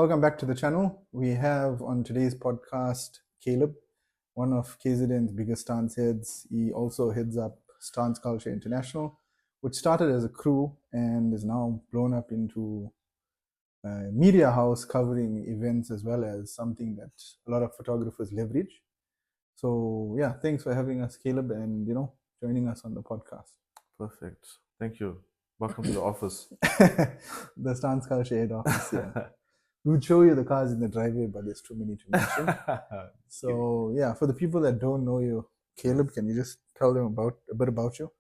welcome back to the channel. We have on today's podcast Caleb, one of KZN's biggest stance heads. He also heads up Stance Culture International, which started as a crew and is now blown up into a media house covering events as well as something that a lot of photographers leverage. So yeah, thanks for having us, Caleb, and joining us on the podcast. Perfect. Thank you. Welcome to the office. The Stance Culture head office, yeah. We would show you the cars in the driveway, but there's too many to mention. So yeah, for the people that don't know you, Caleb, can you just tell them a bit about you?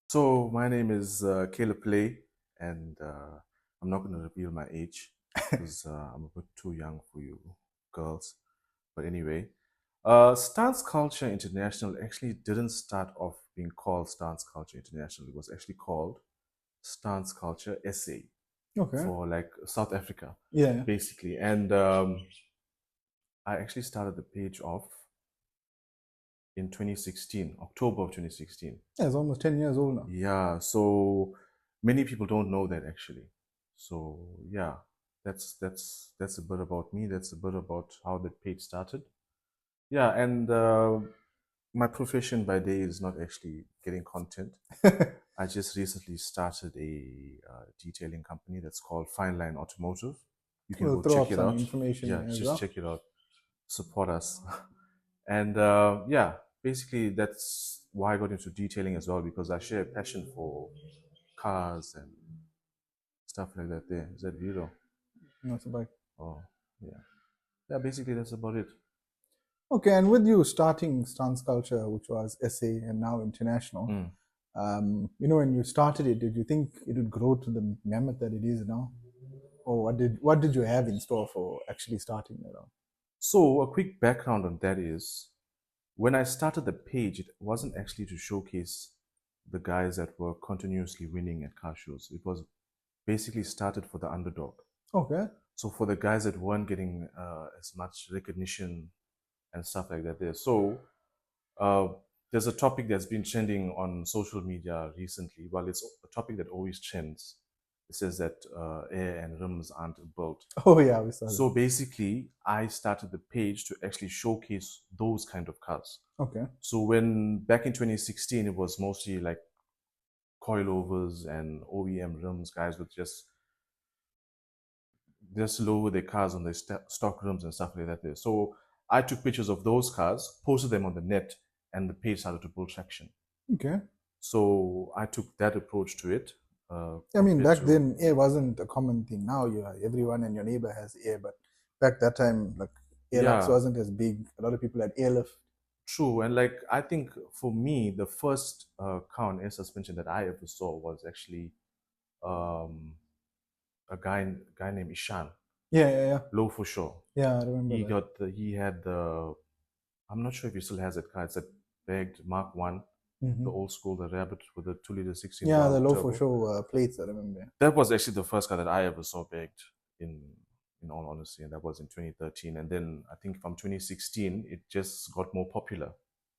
So my name is Caleb Play, and I'm not going to reveal my age because I'm a bit too young for you girls. But anyway, Stance Culture International actually didn't start off being called Stance Culture International. It was actually called Stance Culture SA. Okay. For like South Africa, Yeah. basically. And I actually started the page off in 2016, October of 2016. Yeah, it's almost 10 years old now. Yeah, so many people don't know that actually. So yeah, that's a bit about me. That's a bit about how the page started. Yeah, and my profession by day is not actually getting content. I just recently started a detailing company that's called Fine Line Automotive. You can We'll go throw check up it some out. information Yeah, as just well. check it out. Support us. And yeah, basically that's why I got into detailing as well, because I share a passion for cars and stuff like that. There is that Vero. That's about. Oh yeah, yeah. Basically that's about it. Okay, and with you starting Stance Culture, which was SA and now international, when you started it, did you think it would grow to the mammoth that it is now? Or what did you have in store for actually starting it out? So a quick background on that is, when I started the page, it wasn't actually to showcase the guys that were continuously winning at car shows. It was basically started for the underdog. Okay. So for the guys that weren't getting as much recognition and stuff like that there. So there's a topic that's been trending on social media recently. Well, it's a topic that always trends. It says that air and rims aren't built. Oh yeah, we saw that. So basically, I started the page to actually showcase those kind of cars. Okay. So when back in 2016, it was mostly like coilovers and OEM rims, guys would just lower their cars on their stock rims and stuff like that there. So I took pictures of those cars, posted them on the net, and the page started to build traction. Okay. So I took that approach to it. I mean, back then, air wasn't a common thing. Now everyone and your neighbor has air, but back that time, like airlux wasn't as big. A lot of people had airlift. True, and like I think for me, the first car on air suspension that I ever saw was actually a guy named Ishan. Yeah. Low for sure. Yeah, I remember. He had the, I'm not sure if he still has that car. It's a bagged Mark 1, the old school, the Rabbit with the 2-liter 16. Yeah, the low for sure plates, I remember. That was actually the first car that I ever saw bagged, in all honesty, and that was in 2013. And then I think from 2016, it just got more popular.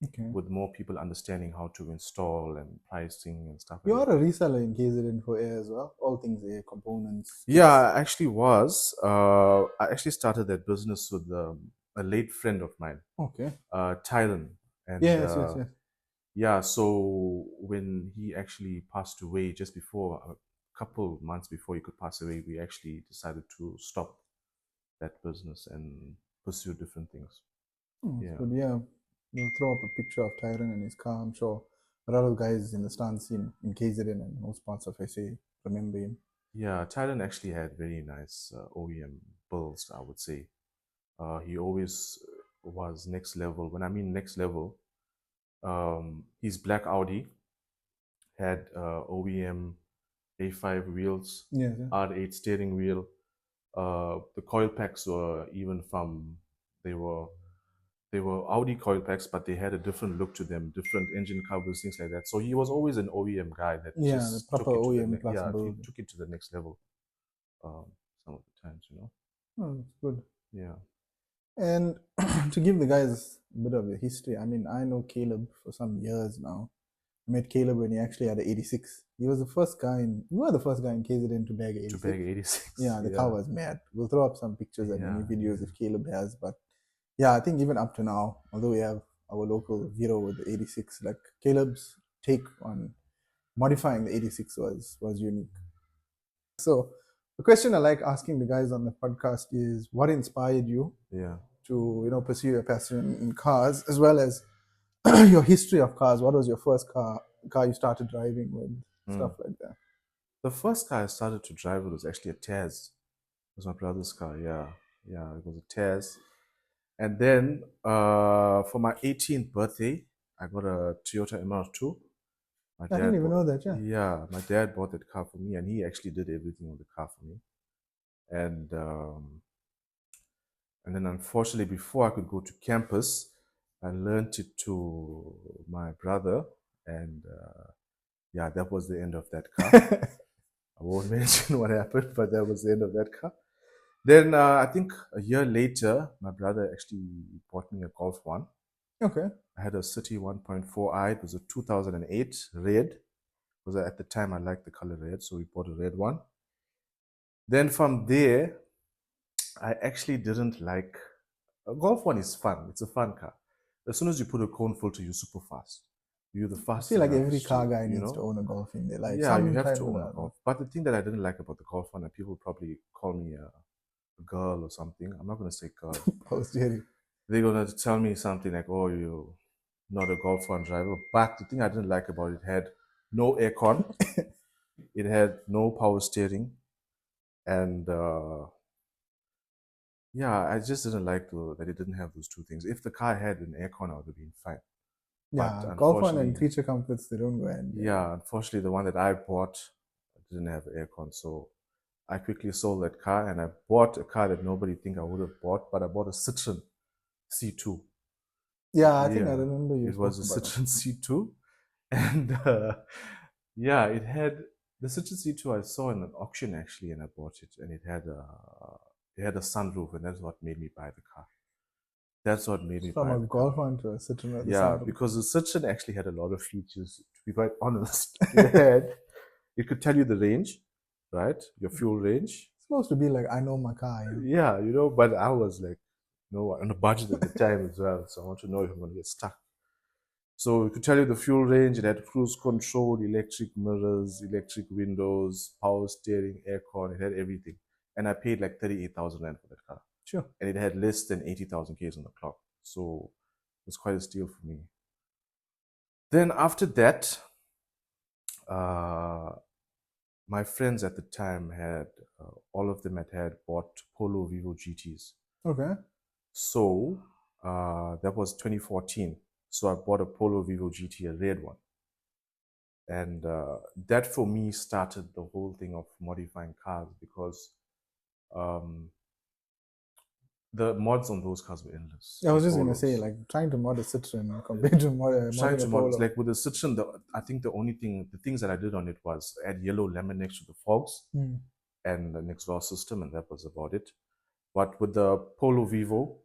Okay. With more people understanding how to install and pricing and stuff. You are a reseller in KZN for air as well, all things air, components. Yeah, I actually was. I actually started that business with a late friend of mine. Okay. Tylen. And yes. Yeah, so when he actually passed away, just before, a couple months before he could pass away, we actually decided to stop that business and pursue different things. Yeah. But yeah, we'll throw up a picture of Tyron and his car. I'm sure a lot of guys in the stance scene in KZN and most parts of SA remember him. Yeah, Tyron actually had very nice OEM builds, I would say. He always was next level. When I mean next level, his black Audi had OEM A5 wheels, R8 steering wheel. The coil packs were even from, they were Audi coil packs, but they had a different look to them, different engine covers, things like that. So he was always an OEM guy that just the proper OEM plus took it to the next level. Some of the times, Oh, that's good. Yeah. And to give the guys a bit of a history, I mean, I know Caleb for some years now. met Caleb when he actually had an 86. He was the first guy in. You were the first guy in KZN to bag an To 86. bag 86. Yeah, the car was mad. We'll throw up some pictures and any Yeah, videos yeah. if Caleb has. But yeah, I think even up to now, although we have our local Viro with the 86, like Caleb's take on modifying the 86 was unique. So the question I like asking the guys on the podcast is, what inspired you Yeah. to pursue your passion in cars, as well as your history of cars? What was your first car you started driving with, stuff like that? The first car I started to drive with was actually a Taz. It was my brother's car. Yeah, yeah, it was a Taz. And then for my 18th birthday, I got a Toyota MR2. My I didn't dad even bought, know that. Yeah. yeah, my dad bought that car for me, and he actually did everything on the car for me. And then unfortunately, before I could go to campus, I learned it to my brother, and yeah, that was the end of that car. I won't mention what happened, but that was the end of that car. Then I think a year later, my brother actually bought me a Golf 1. Okay. I had a City 1.4i. It was a 2008 red, because at the time I liked the color red, so we bought a red one. Then from there, I actually didn't like a Golf 1 is fun. It's a fun car. As soon as you put a cone filter, you're super fast. You're the I fastest feel like around the every car street, guy you needs to know? own a Golf in their life. Yeah, you Some have try to to own a Golf. But the thing that I didn't like about the Golf 1, and people probably call me a girl or something. I'm not going to say girl. They're going to tell me something like, oh, you're not a Golf 1 driver. But the thing I didn't like about it had no aircon. It had no power steering. And yeah, I just didn't like that it didn't have those two things. If the car had an aircon, I would have been fine. But Yeah, Golf 1 and unfortunately, creature comforts, they don't go hand. yeah, unfortunately, the one that I bought didn't have aircon. So I quickly sold that car, and I bought a car that nobody think I would have bought, but I bought a Citroen C2. Yeah, I think I Yeah, remember you it was spoke a about Citroen C2, and yeah, it had the Citroen C2 I saw in an auction actually, and I bought it, and it had a sunroof, and that's what made me buy the car. That's what made me from buy a the car. Golf 1 to a Citroen with a Yeah, sunroof. because the Citroen actually had a lot of features. To be quite honest, it could tell you the range, right? Your fuel range. It's supposed to be like, I know my car. Yeah, but I was like, no, on a budget at the time as well, so I want to know if I'm going to get stuck. So it could tell you the fuel range. It had cruise control, electric mirrors, electric windows, power steering, aircon. It had everything, and I paid like 38,000 rand for that car. Sure. And it had less than 80,000 k's on the clock, so it was quite a steal for me. Then after that, uh, my friends at the time all of them had bought Polo Vivo GTs. Okay. So that was 2014. So I bought a Polo Vivo GT, a red one. And that for me started the whole thing of modifying cars, because the mods on those cars were endless. I was just going to say, like, trying to mod a Citroen compared to modding a Polo. Like with the Citroen, I think the things that I did on it was add yellow laminates to the fogs and an exhaust system, and that was about it. But with the Polo Vivo,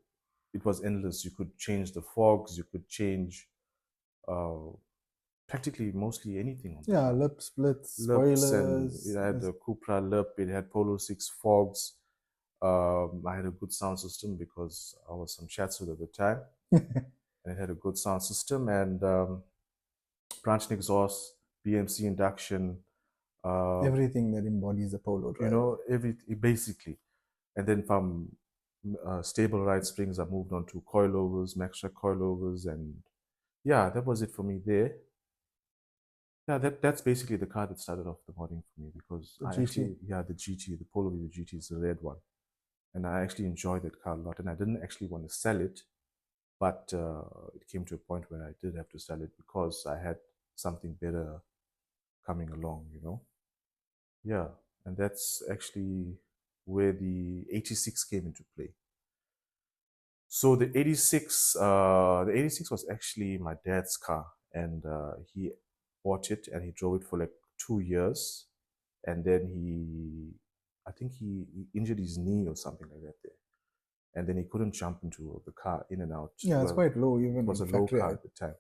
it was endless. You could change the fogs, you could change practically mostly anything on the car. Lip splits, Lips, and spoilers. it had the Cupra lip, it had Polo 6 fogs. I had a good sound system because I was some Chatsu at the time. And it had a good sound system, and branching exhaust, BMC induction. Everything that embodies a Polo drive. Everything basically. And then from stable ride springs, I moved on to coilovers, Maxtrack coilovers, and yeah, that was it for me there. Yeah, that's basically the car that started off the modding for me, because The GT. The GT, the Polo Vivo GT is the red one, and I actually enjoyed that car a lot. And I didn't actually want to sell it, but it came to a point where I did have to sell it because I had something better coming along, Yeah, and that's actually where the 86 came into play. So the 86 was actually my dad's car, and he bought it and he drove it for like 2 years, and then I think he injured his knee or something like that there, and then he couldn't jump into the car in and out. Yeah, it's quite low even. It was a low car at the time,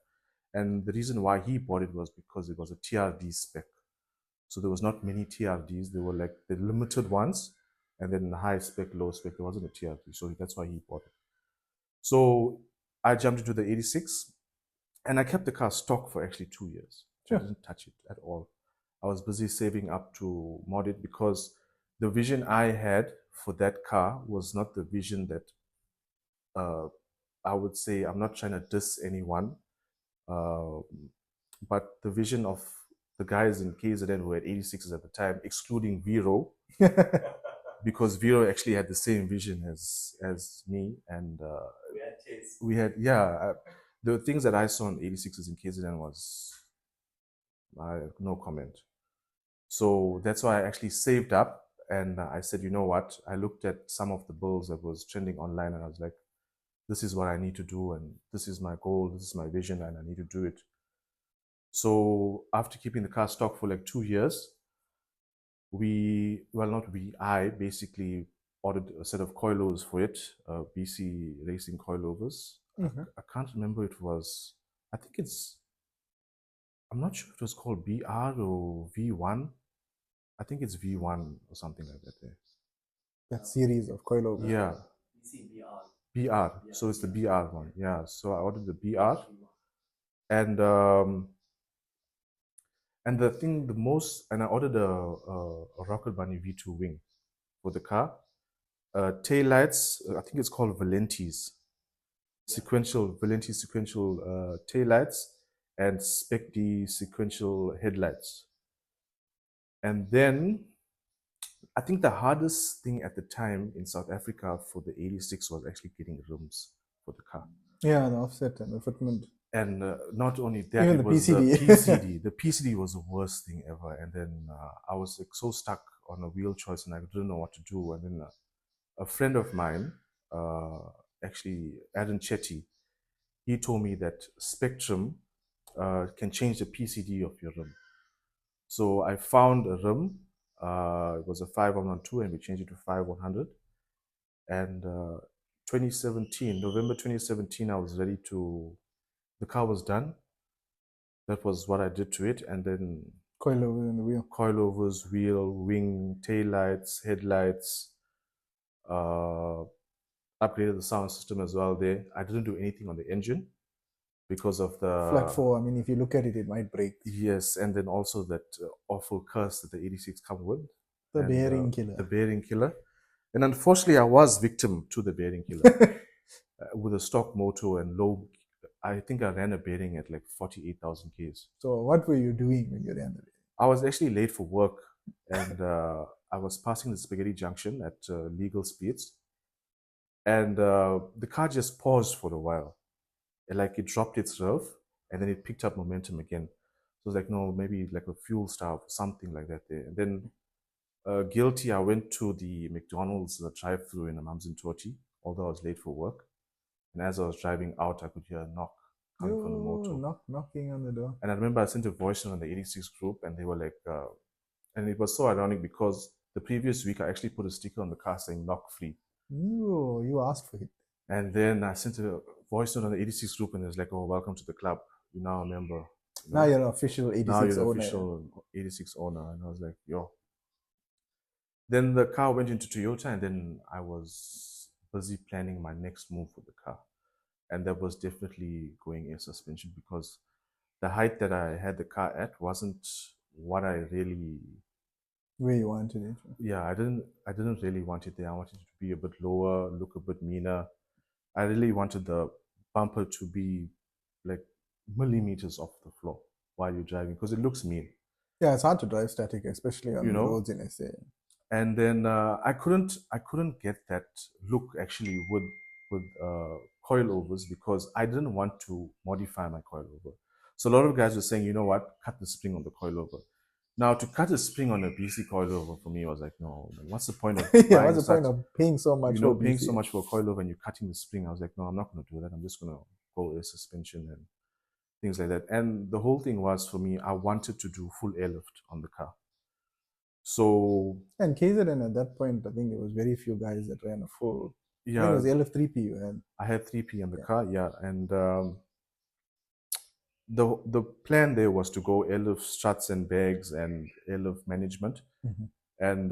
And the reason why he bought it was because it was a TRD spec. So there was not many TRDs. They were like the limited ones, and then high spec, low spec. There wasn't a TRD, so that's why he bought it. So I jumped into the 86, and I kept the car stock for actually 2 years. Sure. I didn't touch it at all. I was busy saving up to mod it because the vision I had for that car was not the vision that I would say. I'm not trying to diss anyone, but the vision of the guys in KZN who had 86s at the time, excluding Vero, because Vero actually had the same vision as me, and we had the things that I saw in 86s in KZN was no comment. So that's why I actually saved up, and I said, you know what? I looked at some of the bills that was trending online, and I was like, this is what I need to do, and this is my goal, this is my vision, and I need to do it. So after keeping the car stock for like 2 years, I basically ordered a set of coilovers for it, BC Racing coilovers. I can't remember, I'm not sure if it was called BR or V1. I think it's V1 or something like that there. That series of coilovers. Yeah. BR. So it's the BR one. Yeah. So I ordered the BR. And the thing, and I ordered a Rocket Bunny V2 wing for the car. Tail lights, I think it's called Valenti's. Valenti sequential tail lights, and Spec D sequential headlights. And then I think the hardest thing at the time in South Africa for the 86 was actually getting rims for the car. Yeah, the offset and the fitment. And not only that, even it was PCD. the PCD. The PCD was the worst thing ever. And then I was like so stuck on a wheel choice, and I didn't know what to do. And then a friend of mine, actually Adam Chetty, he told me that Spectrum can change the PCD of your rim. So I found a rim. It was a 5112, and we changed it to 5100. And 2017, November 2017, I was ready to. The car was done. That was what I did to it, and then coilovers in the wheel, coilovers, wheel, wing, tail lights, headlights. Upgraded the sound system as well there. I didn't do anything on the engine because of the flat 4. I mean, if you look at it, it might break. Yes, and then also that awful curse that the 86 come with. The bearing killer. The bearing killer. And unfortunately, I was victim to the bearing killer with a stock motor and low. I think I ran a bearing at like 48,000 Ks. So what were you doing when you ran the bearing? I was actually late for work, and I was passing the Spaghetti Junction at legal speeds. And the car just paused for a while. It dropped its rev, and then it picked up momentum again. So it was like, no, maybe like a fuel stop, something like that there. And then guilty, I went to the McDonald's drive-through in Amamzintoti, although I was late for work. And as I was driving out, I could hear a knock coming from the motor. Knocking on the door. And I remember I sent a voice note on the 86 group, and they were like, and it was so ironic because the previous week I actually put a sticker on the car saying knock free. You asked for it. And then I sent a voice note on the 86 group, and it was like, oh, welcome to the club. You now a member. Now you're an official 86 owner. Now you're an official 86 owner. And I was like, yo. Then the car went into Toyota, and then I was busy planning my next move for the car. And that was definitely going air suspension, because the height that I had the car at wasn't what I really... Where you wanted it. Yeah, I didn't really want it there. I wanted it to be a bit lower, look a bit meaner. I really wanted the bumper to be like millimeters off the floor while you're driving, because it looks mean. Yeah, it's hard to drive static, especially on the roads in SA. And then I couldn't get that look actually with coilovers, because I didn't want to modify my coilover. So a lot of guys were saying, you know what, cut the spring on the coilover. Now, to cut a spring on a BC coilover for me was like, no, what's the point of what's the point of paying so much for paying so much for a coilover and you're cutting the spring? I was like, no, I'm not going to do that. I'm just going to go air suspension and things like that. And the whole thing was, for me, I wanted to do full airlift on the car. So... And KZN at that point, I think there was very few guys that ran a full... Yeah. I think it was airlift 3P you had. I had 3P on the car, yeah. And the plan there was to go airlift struts and bags and airlift management. Mm-hmm. And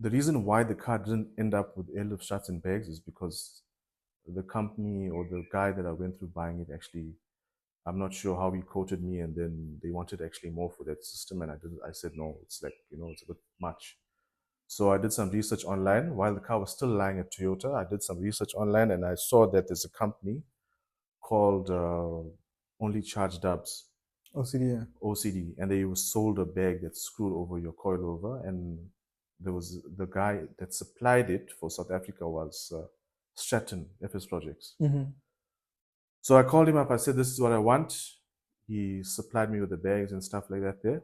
the reason why the car didn't end up with airlift struts and bags is because the company or the guy that I went through buying it actually, I'm not sure how he quoted me, and then they wanted actually more for that system, and I said no, it's like, it's a bit much. So I did some research online while the car was still lying at Toyota. I did some research online and I saw that there's a company called Only Charge Dubs, OCD, yeah. OCD, and they sold a bag that's screwed over your coilover, and there was the guy that supplied it for South Africa was Stratton FS Projects. Mm-hmm. So I called him up. I said, "This is what I want." He supplied me with the bags and stuff like that. There,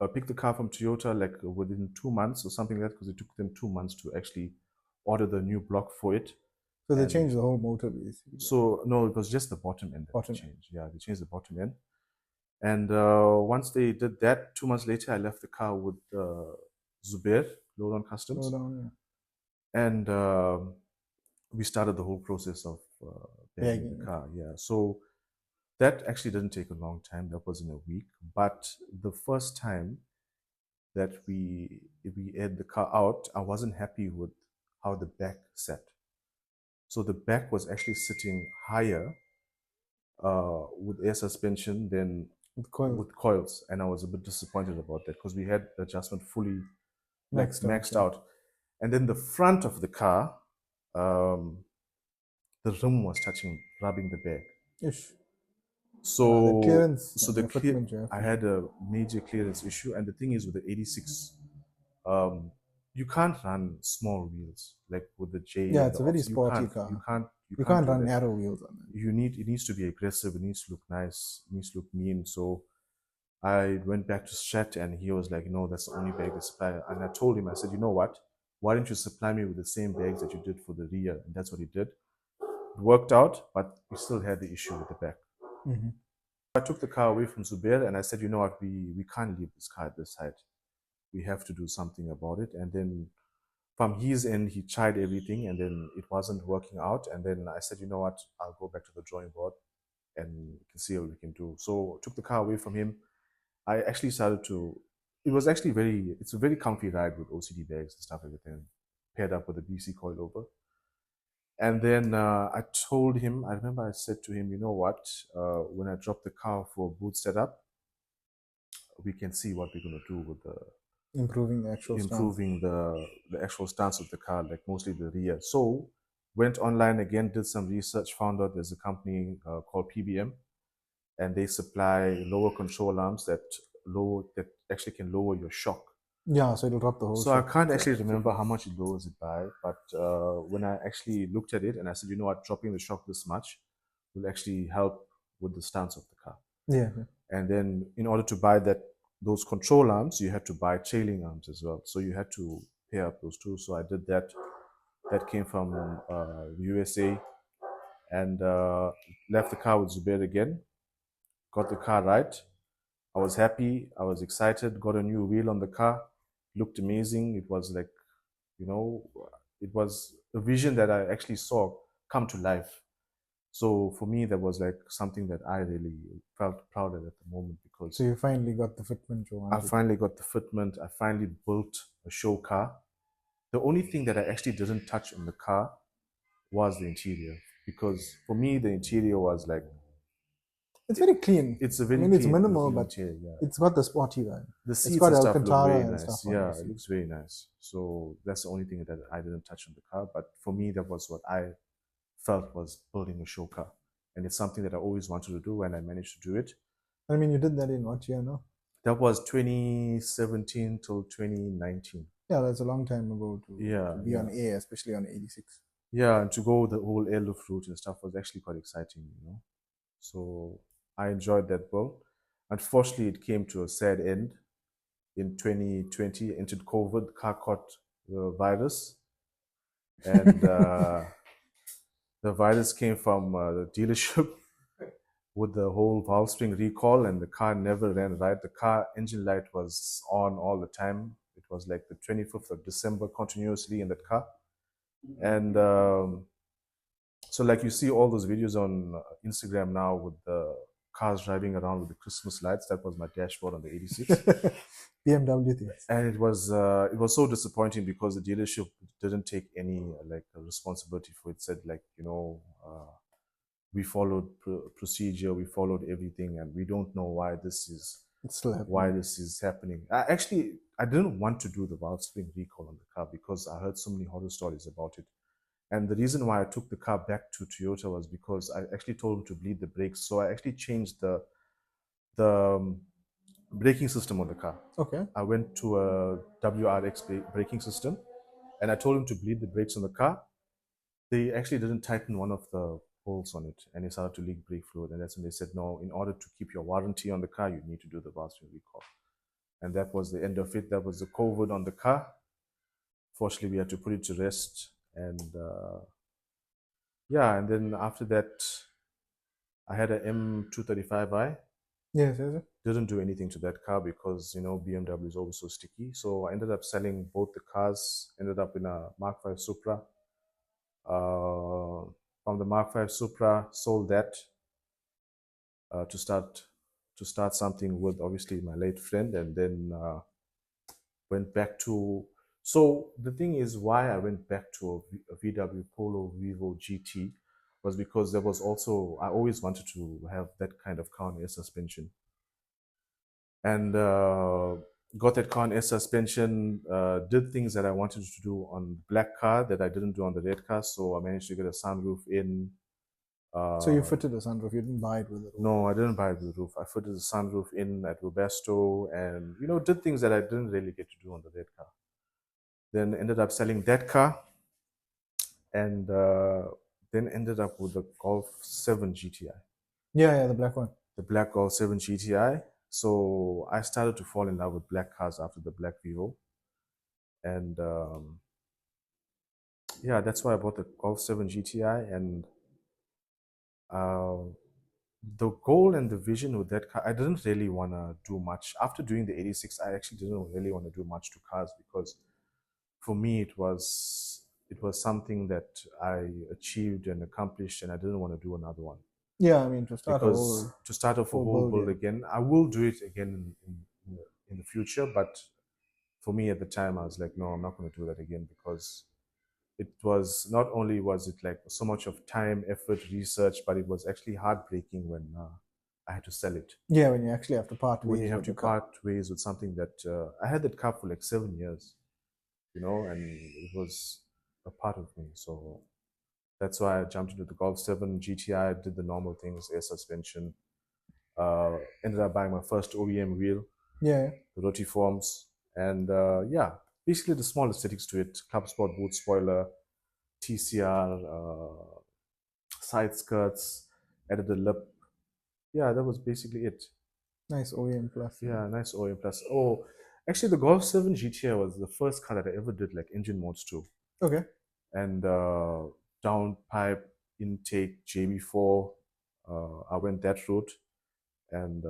I picked the car from Toyota like within 2 months or something like that, because it took them 2 months to actually order the new block for it. So they And changed the whole motor basically. so no, it was just the bottom end that Bottom they end. changed. Yeah, they changed the bottom end. And once they did that, 2 months later, I left the car with Zubair, Load on Slow Customs, down, yeah. and we started the whole process of bagging Bagging, the okay. car. Yeah, so that actually didn't take a long time. That was in a week. But the first time that we aired the car out, I wasn't happy with how the back sat. So the back was actually sitting higher with air suspension than With coils with coils, and I was a bit disappointed about that because we had the adjustment fully like maxed yeah. out. And then the front of the car, um, the rim was rubbing the bag. Ish. The So clearance so and the the clear, fitment you have I to. had a major clearance issue, and the thing is with the 86, you can't run small wheels like with the J Yeah, and it's the a very off. You sporty can't, car. you You can't can't do run that. narrow wheels on it. It needs to be aggressive. It needs to look nice. It needs to look mean. So I went back to Strat, and he was like, "No, that's the only bag they supply." And I told him, I said, "You know what? Why don't you supply me with the same bags that you did for the rear?" And that's what he did. It worked out, but we still had the issue with the back. Mm-hmm. I took the car away from Zubair, and I said, "You know what? We can't leave this car at this height. We have to do something about it." And then from his end, he tried everything, and then it wasn't working out. And then I said, "You know what? I'll go back to the drawing board, and we can see what we can do." So I took the car away from him. I actually started to. It was actually it's a very comfy ride with OCD bags and stuff like that, paired up with a BC coilover. And then I told him, I remember I said to him, "You know what? When I drop the car for boot setup, we can see what we're going to do with the Improving the actual stance. improving the actual stance of the car, like mostly the rear." So went online again, did some research, found out there's a company called PBM, and they supply lower control arms that actually can lower your shock. Yeah, so it'll drop the whole So I shock. can't actually remember how much it lowers it by, but when I actually looked at it and I said, "You know what, dropping the shock this much will actually help with the stance of the car." Yeah. And then in order to buy those control arms, you had to buy trailing arms as well. So you had to pair up those two. So I did that. That came from the USA, and left the car with Zubair again. Got the car right. I was happy. I was excited. Got a new wheel on the car. Looked amazing. It was like, you know, it was a vision that I actually saw come to life. So for me, that was like something that I really felt proud of at the moment, because So you finally got the fitment you I wanted. finally got the fitment. I finally built a show car. The only thing that I actually didn't touch in the car was the interior, because for me, the interior was like, It's very clean. it's a I very mean, it's minimal, clean but interior. Yeah. it's got the sporty vibe. The It's seats got and stuff look Alcantara very and stuff nice. on Yeah, the it seat. looks very nice. So that's the only thing that I didn't touch on the car. But for me, that was what I felt was building a show car. And it's something that I always wanted to do, and I managed to do it. I mean, you did that in what year now? That was 2017 till 2019. Yeah, that's a long time ago to be on Yeah. A, especially on 86. Yeah, and to go the whole airlift route and stuff was actually quite exciting. So I enjoyed that build. Unfortunately, it came to a sad end in 2020. Into COVID, the car caught the virus, and the virus came from the dealership with the whole valve spring recall, and the car never ran right. The car engine light was on all the time. It was like the 25th of December continuously in that car. And So like you see all those videos on Instagram now with the cars driving around with the Christmas lights. That was my dashboard on the 86. BMW things. And it was so disappointing because the dealership didn't take any like responsibility for it. Said like, you know, we followed procedure, we followed everything, and we don't know why this is It's still why happening. this is happening. I didn't want to do the valve spring recall on the car because I heard so many horror stories about it. And the reason why I took the car back to Toyota was because I actually told them to bleed the brakes. So I actually changed the braking system on the car. Okay. I went to a WRX braking system, and I told him to bleed the brakes on the car. They actually didn't tighten one of the holes on it, and it started to leak brake fluid. And that's when they said, no, in order to keep your warranty on the car, you need to do the valve spring recall. And that was the end of it. That was the COVID on the car. Fortunately, we had to put it to rest. And yeah, and then after that, I had an M235i. Yes, yes, yes. Didn't do anything to that car because, you know, BMW is always so sticky. So I ended up selling both the cars, ended up in a Mark V Supra. From the Mark V Supra, sold that to start something with obviously my late friend, and then went back to. So the thing is, why I went back to a VW Polo Vivo GT was because there was also I always wanted to have that kind of car on air suspension, and got that car on air suspension. Did things that I wanted to do on black car that I didn't do on the red car. So I managed to get a sunroof in. So you fitted a sunroof. You didn't buy it with a roof. No, I didn't buy the roof. I fitted the sunroof in at Robesto and, you know, did things that I didn't really get to do on the red car. Then ended up selling that car and then ended up with the Golf 7 GTI, Yeah, the black one. the black Golf 7 GTI. So I started to fall in love with black cars after the black Vivo. And yeah, that's why I bought the Golf 7 GTI. And uh, the goal and the vision with that car, I didn't really want to do much. After doing the 86, I actually didn't really want to do much to cars because for me it was something that I achieved and accomplished, and I didn't want to do another one. Yeah, I mean, to start a Because whole to start off a full whole build, build yeah. again, I will do it again in the future. But for me at the time, I was like, no, I'm not going to do that again because it was not only was it like so much of time, effort, research, but it was actually heartbreaking when I had to sell it. Yeah, when you actually have to part When ways you have with to the car. part ways with something that I had that car for like 7 years, you know, and it was a part of me. So that's why I jumped into the Golf 7 GTI, did the normal things, air suspension, ended up buying my first OEM wheel, Yeah. the rotiforms, and yeah, basically the small aesthetics to it: club sport boot spoiler, TCR, side skirts, added a lip. Yeah, that was basically it. Nice OEM plus. Yeah, nice OEM plus. Oh, actually, the Golf 7 GTI was the first car that I ever did like engine mods to, Okay. and downpipe intake JB4. I went that route, and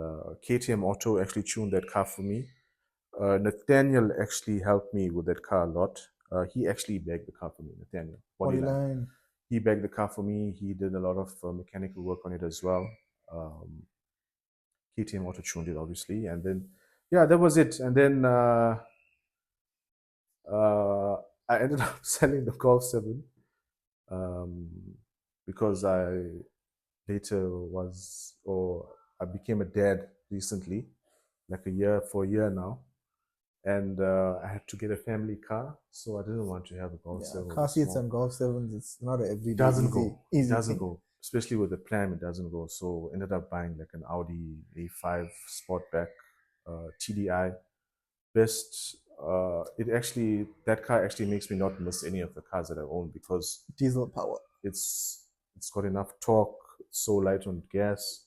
KTM Auto actually tuned that car for me. Nathaniel actually helped me with that car a lot. He actually bagged the car for me, Nathaniel. Bodyline. He bagged the car for me. He did a lot of mechanical work on it as well. Um, KTM Auto tuned it, obviously. And then, yeah, that was it. And then uh, I ended up selling the Golf 7 um, because I later I became a dad recently, like for a year now. And I had to get a family car, so I didn't want to have a Golf Yeah, 7 car seats small. and Golf 7s, it's not an It everyday doesn't go. It easy doesn't thing. go. Especially with the Pram, it doesn't go. So ended up buying like an Audi A5 Sportback TDI. Best. That car actually makes me not miss any of the cars that I own because Diesel power. it's got enough torque. It's so light on gas.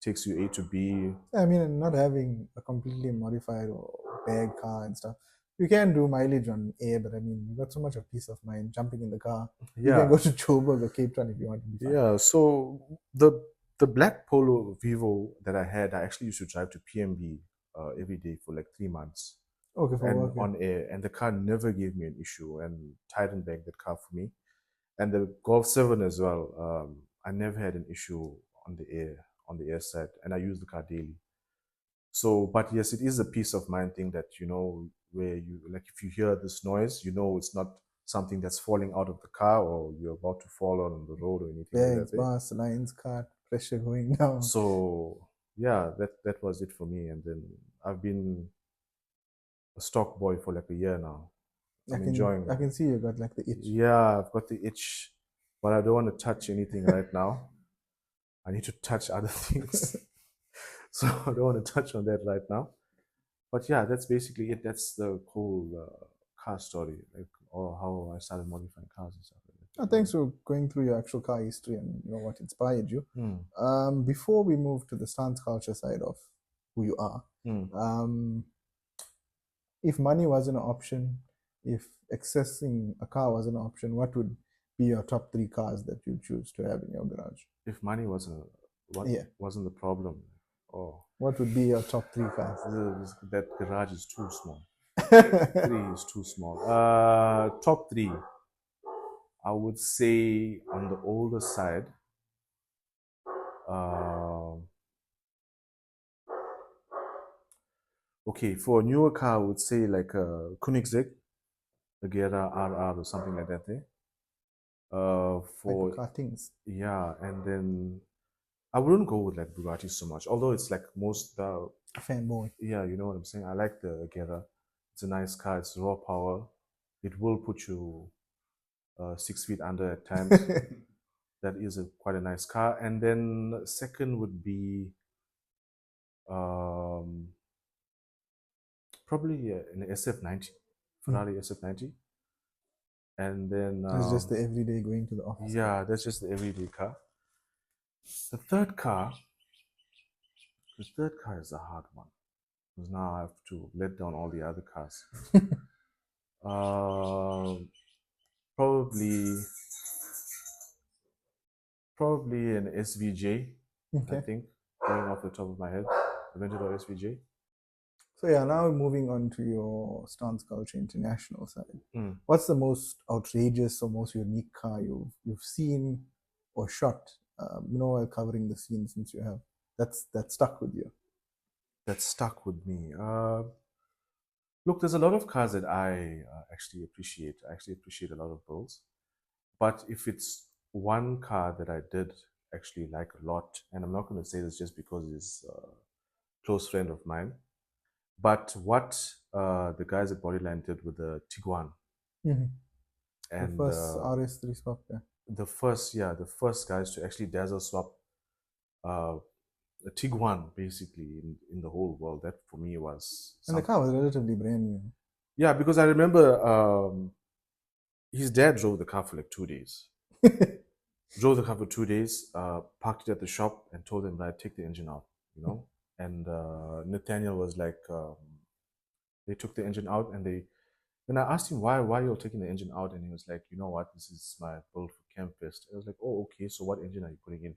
Takes you A to B. I mean, not having a completely modified or bag car and stuff. You can do mileage on air, but I mean, you got so much of peace of mind jumping in the car. You can Yeah. go to Joburg or Cape Town if you want to be fun. Yeah, so the black Polo Vivo that I had, I actually used to drive to PMB every day for like 3 months Okay, for and work. Yeah. on air, and the car never gave me an issue, and Titan bagged that car for me. and the Golf 7 as well. I never had an issue on the air side, and I use the car daily. So, but yes, it is a peace of mind thing that, where you, like, if you hear this noise, it's not something that's falling out of the car or you're about to fall on the road or anything like Bags, that. bars, lines, cut, pressure going down. So, yeah, that was it for me. And then I've been a stock boy for like a year now. I'm enjoying I it. can see you got like the itch. Yeah, I've got the itch, but I don't want to touch anything right now. I need to touch other things. So I don't want to touch on that right now. But yeah, that's basically it. That's the whole car story, like, or how I started modifying cars and stuff like that. Thanks for going through your actual car history and what inspired you. Mm. Before we move to the stance culture side of who you are, if money wasn't an option, if accessing a car was an option, what would be your top 3 cars that you choose to have in your garage? If money wasn't the problem, what would be your top 3 cars? That garage is too small. 3 is too small. Top 3, I would say on the older side. Okay, for a newer car, I would say like a Koenigsegg, a Gera RR or something like that. For like kartings. Yeah, and then I wouldn't go with like Bugatti so much, although it's like most fanboy. Yeah, you know what I'm saying. I like the Gera. It's a nice car. It's raw power. It will put you 6 feet under at times. That is quite a nice car. And then second would be probably an SF90, Ferrari SF90. And then that's just the everyday going to the office. Yeah, that's just the everyday car. The third car is a hard one because now I have to let down all the other cars. Probably an SVJ. Okay. I think, going off the top of my head, Aventador SVJ. So yeah, now moving on to your Stance Culture International side. What's the most outrageous or most unique car you've seen or shot? While covering the scene, since you have that stuck with you. That stuck with me. Look, there's a lot of cars that I actually appreciate. I actually appreciate a lot of those. But if it's one car that I did actually like a lot, and I'm not going to say this just because it's a close friend of mine, but what the guys at Bodyline did with the Tiguan. And the first RS3 swap, yeah. The first guys to actually dazzle swap a Tiguan basically in the whole world. That for me was something. And the car was relatively brand new. Yeah, because I remember his dad drove the car for like 2 days. Drove the car for 2 days, parked it at the shop and told him that take the engine out, And Nathaniel was like, they took the engine out and then I asked him why you're taking the engine out, and he was like, you know what, this is my build for Campfest. I was like, oh, okay, so what engine are you putting in?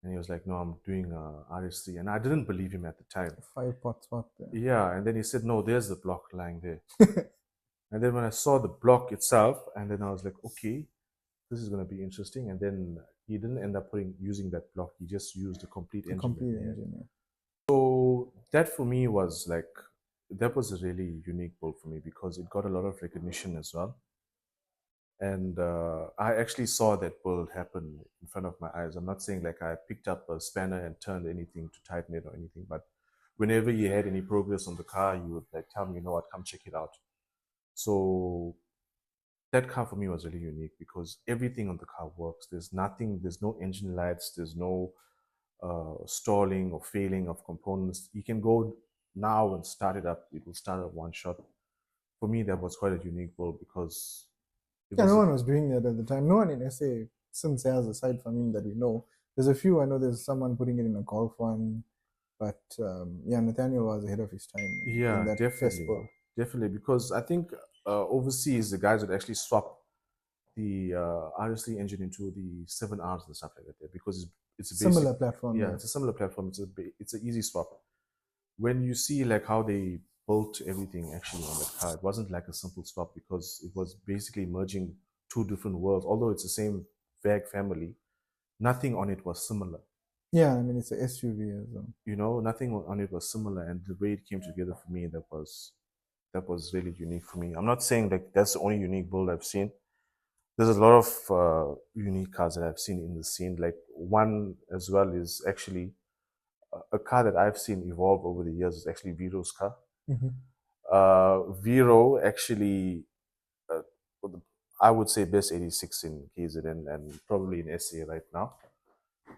And he was like, no, I'm doing RS3. And I didn't believe him at the time. 5-pot swap there. Yeah, and then he said, no, there's the block lying there. And then when I saw the block itself, and then I was like, okay, this is going to be interesting. And then he didn't end up using that block. He just used a complete engine. Yeah. So that for me was like, that was a really unique build for me because it got a lot of recognition as well. And I actually saw that build happen in front of my eyes. I'm not saying like I picked up a spanner and turned anything to tighten it or anything, but whenever you had any progress on the car, you would like tell me, you know what, come check it out. So that car for me was really unique because everything on the car works. There's no engine lights, there's no stalling or failing of components. You can go now and start it up, it will start at one shot. For me, that was quite a unique build because no one was doing that at the time. No one in SA, since there's aside from him that we know. There's a few. I know there's someone putting it in a Golf 1, but Nathaniel was ahead of his time. Yeah, in that definitely, because I think overseas the guys would actually swap the RS3 engine into the 7Rs and stuff like that because it's a similar platform. Yeah, it's a similar platform. It's an easy swap. When you see like how they built everything actually on that car, it wasn't like a simple swap because it was basically merging two different worlds. Although it's the same VAG family, nothing on it was similar. Yeah, I mean it's a SUV as well. Nothing on it was similar, and the way it came together for me, that was really unique for me. I'm not saying that that's the only unique build I've seen. There's a lot of unique cars that I've seen in the scene. Like one as well is actually a car that I've seen evolve over the years is actually Viro's car. Mm-hmm. Viro actually, uh, I would say best 86 in KZN and probably in SA right now.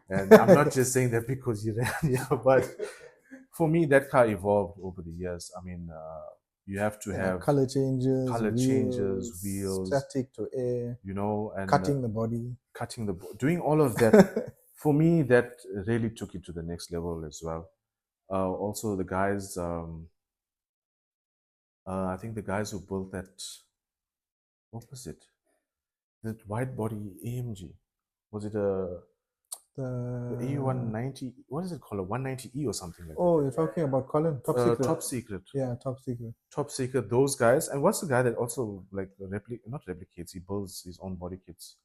And I'm not just saying that because you ran, yeah, but for me, that car evolved over the years. I mean, you have to have color changes, wheels, static to air, and cutting the body, doing all of that. For me, that really took it to the next level as well. Also, the guys, I think the guys who built that, what was it? That wide body AMG. Was it the A190? What is it called? A 190E or something like that? Oh, you're talking about Colin, Top Secret. Top Secret. Yeah, Top Secret. Top Secret, those guys. And what's the guy that also like not replicates, he builds his own body kits?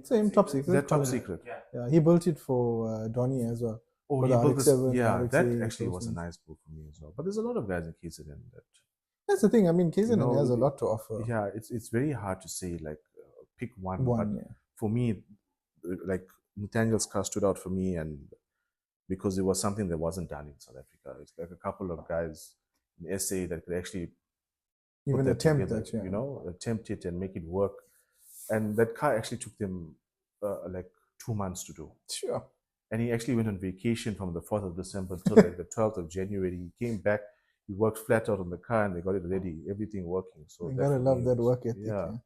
Same Top Secret. Is that Top Colin. Secret? Yeah, he built it for Donny as well. Oh, for he the built this. RX-7, Yeah, RX-8, that actually was a nice build for me as well. But there's a lot of guys in KZN that. That's the thing. I mean, KZN has a lot to offer. Yeah, it's very hard to say like pick one. But yeah. For me, like Nathaniel's car stood out for me, and because it was something that wasn't done in South Africa. It's like a couple of guys in SA that could actually even attempt together, that, yeah. Attempt it and make it work. And that car actually took them like 2 months to do. Sure. And he actually went on vacation from the 4th of December until like the 12th of January. He came back, he worked flat out on the car, and they got it ready, everything working. So you gotta love that work ethic. Yeah,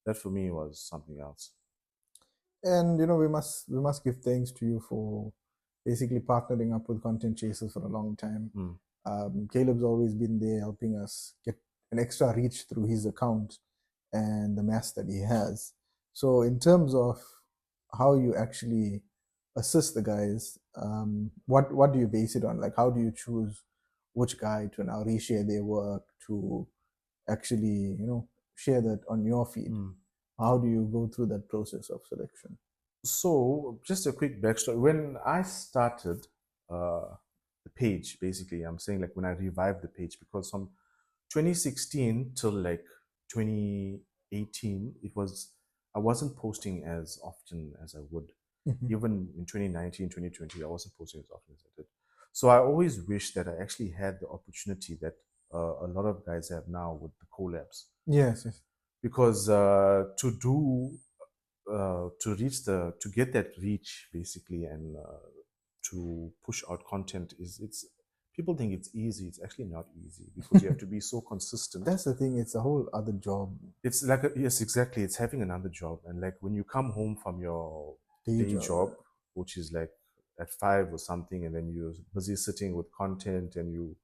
that for me was something else. And we must give thanks to you for basically partnering up with Content Chasers for a long time. Caleb's always been there helping us get an extra reach through his account and the mass that he has. So in terms of how you actually assist the guys, what do you base it on? Like, how do you choose which guy to now reshare their work, to actually share that on your feed? How do you go through that process of selection? So just a quick backstory. When I started the page, basically, I'm saying like when I revived the page, because from 2016 till like 2018, I wasn't posting as often as I would. Even in 2019, 2020, I wasn't posting as often as I did. So I always wish that I actually had the opportunity that a lot of guys have now with the collabs. Yes. Because to get that reach basically, and to push out content, it's people think it's easy. It's actually not easy, because you have to be so consistent. That's the thing. It's a whole other job. It's like yes, exactly. It's having another job, and like when you come home from your day job, which is like at 5 or something, and then you're busy sitting with content, and you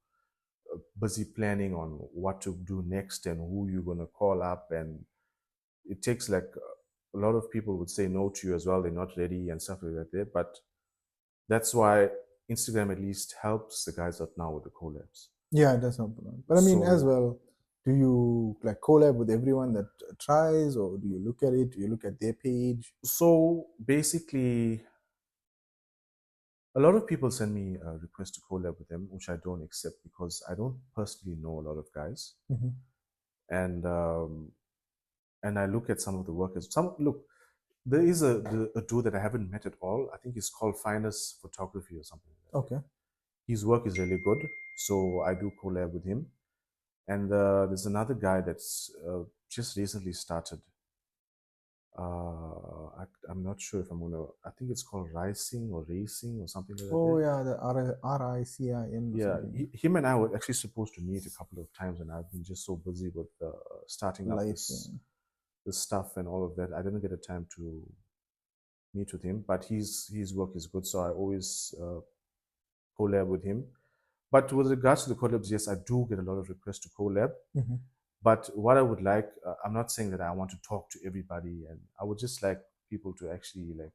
busy planning on what to do next and who you're gonna call up, and it takes like a lot of people would say no to you as well. They're not ready and stuff like that. But that's why Instagram at least helps the guys out now with the collabs. Yeah, it does help a lot. But I mean, as well, do you like collab with everyone that tries, or do you look at it? Do you look at their page? So basically, a lot of people send me a request to collab with them, which I don't accept because I don't personally know a lot of guys. And I look at some of the workers. There is a dude that I haven't met at all. I think he's called Finest Photography or something like that. Okay. His work is really good, so I do collab with him. And there's another guy that's just recently started. I'm not sure if I'm gonna. I think it's called Racing or something like that. Oh yeah, the RICIN. Yeah, him and I were actually supposed to meet a couple of times, and I've been just so busy with starting up this stuff and all of that. I didn't get a time to meet with him, but his work is good, so I always collab with him. But with regards to the collabs, yes, I do get a lot of requests to collab. But what I would like, I'm not saying that I want to talk to everybody, and I would just like people to actually like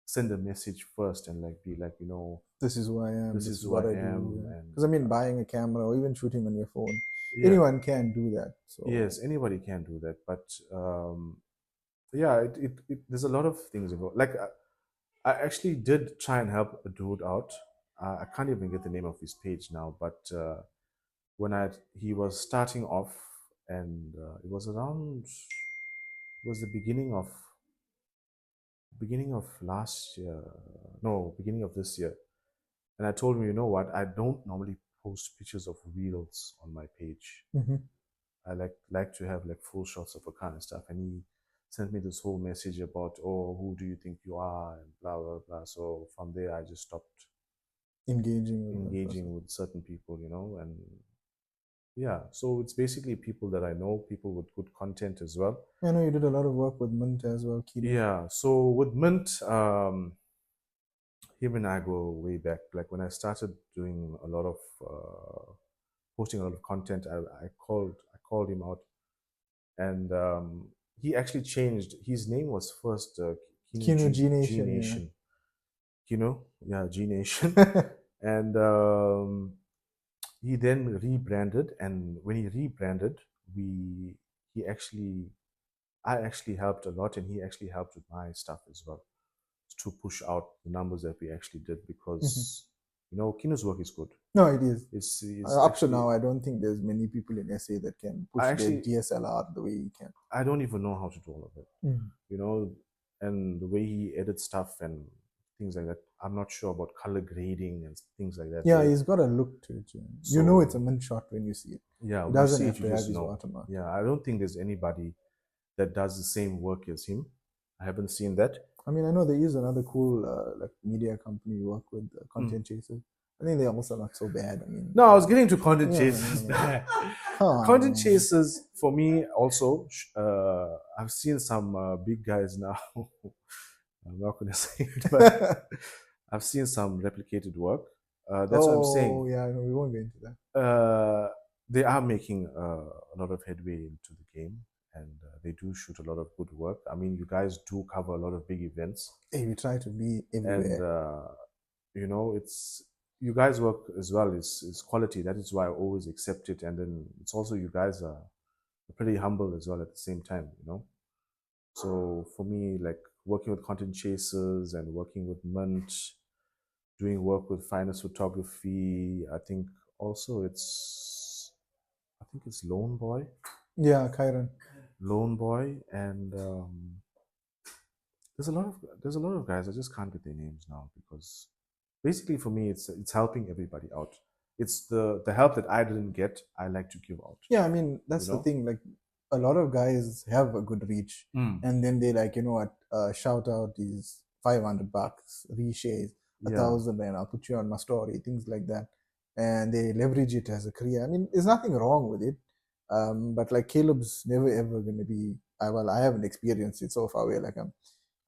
send a message first and like be like, this is who I am. This is what I am. Because I mean, buying a camera or even shooting on your phone, Yeah. anyone can do that. So Yes, anybody can do that, but yeah, there's a lot of things involved. Like I actually did try and help a dude out. I can't even get the name of his page now, but when he was starting off, and it was around, it was the beginning of last year, no, beginning of this year, and I told him, you know what, I don't normally post pictures of wheels on my page. mhm. I like to have like full shots of a car and stuff. And he sent me this whole message about, oh, who do you think you are, and blah blah blah. So from there, I just stopped Engaging with that person. engaging with certain people, and yeah. So it's basically people that I know, people with good content as well. I know you did a lot of work with Mint as well, Kino. Yeah. So with Mint, him and I go way back. Like when I started doing a lot of posting a lot of content, I called him out, and he actually changed. His name was first Kino Kino G G Nation, yeah. Nation. Kino, yeah, G Nation, and he then rebranded. And when he rebranded, we he actually I actually helped a lot, and he actually helped with my stuff as well to push out the numbers that we actually did, because Kino's work is good. No, it is. It's Up to actually, now, I don't think there's many people in SA that can push I their actually DSLR the way he can. I don't even know how to do all of it. And the way he edits stuff and things like that. I'm not sure about color grading and things like that. Yeah, So he's got a look to it. You know it's a Mint shot when you see it. yeah, He when you doesn't see have it, to you have just his know. watermark. Yeah, I don't think there's anybody that does the same work as him. I haven't seen that. I mean, I know there is another cool like media company you work with, Content Chasers. I think they're also not so bad. I mean, No, I was getting to content yeah, chasers. yeah. Content chasers for me also. I've seen some big guys now. I'm not going to say it, but I've seen some replicated work. That's what I'm saying. Oh, yeah, no, we won't get into that. They are making a lot of headway into the game, and they do shoot a lot of good work. I mean, you guys do cover a lot of big events, Hey, we try to be and everywhere. it's you guys work as well is quality. That is why I always accept it, and then it's also you guys are pretty humble as well at the same time. So for me, like working with content chasers and working with Mint, doing work with Finest Photography, I think also it's Lone Boy, Yeah, Kyron. and there's a lot of guys. I just can't get their names now, because basically for me it's helping everybody out. It's the help that I didn't get, I like to give out. Yeah, I mean, that's the thing. Like, a lot of guys have a good reach, and then they like, what, shout out these $500, reshares, Yeah. 1,000, and I'll put you on my story, things like that, and they leverage it as a career. I mean, there's nothing wrong with it, but like Caleb's never ever going to be. I haven't experienced it so far. Where like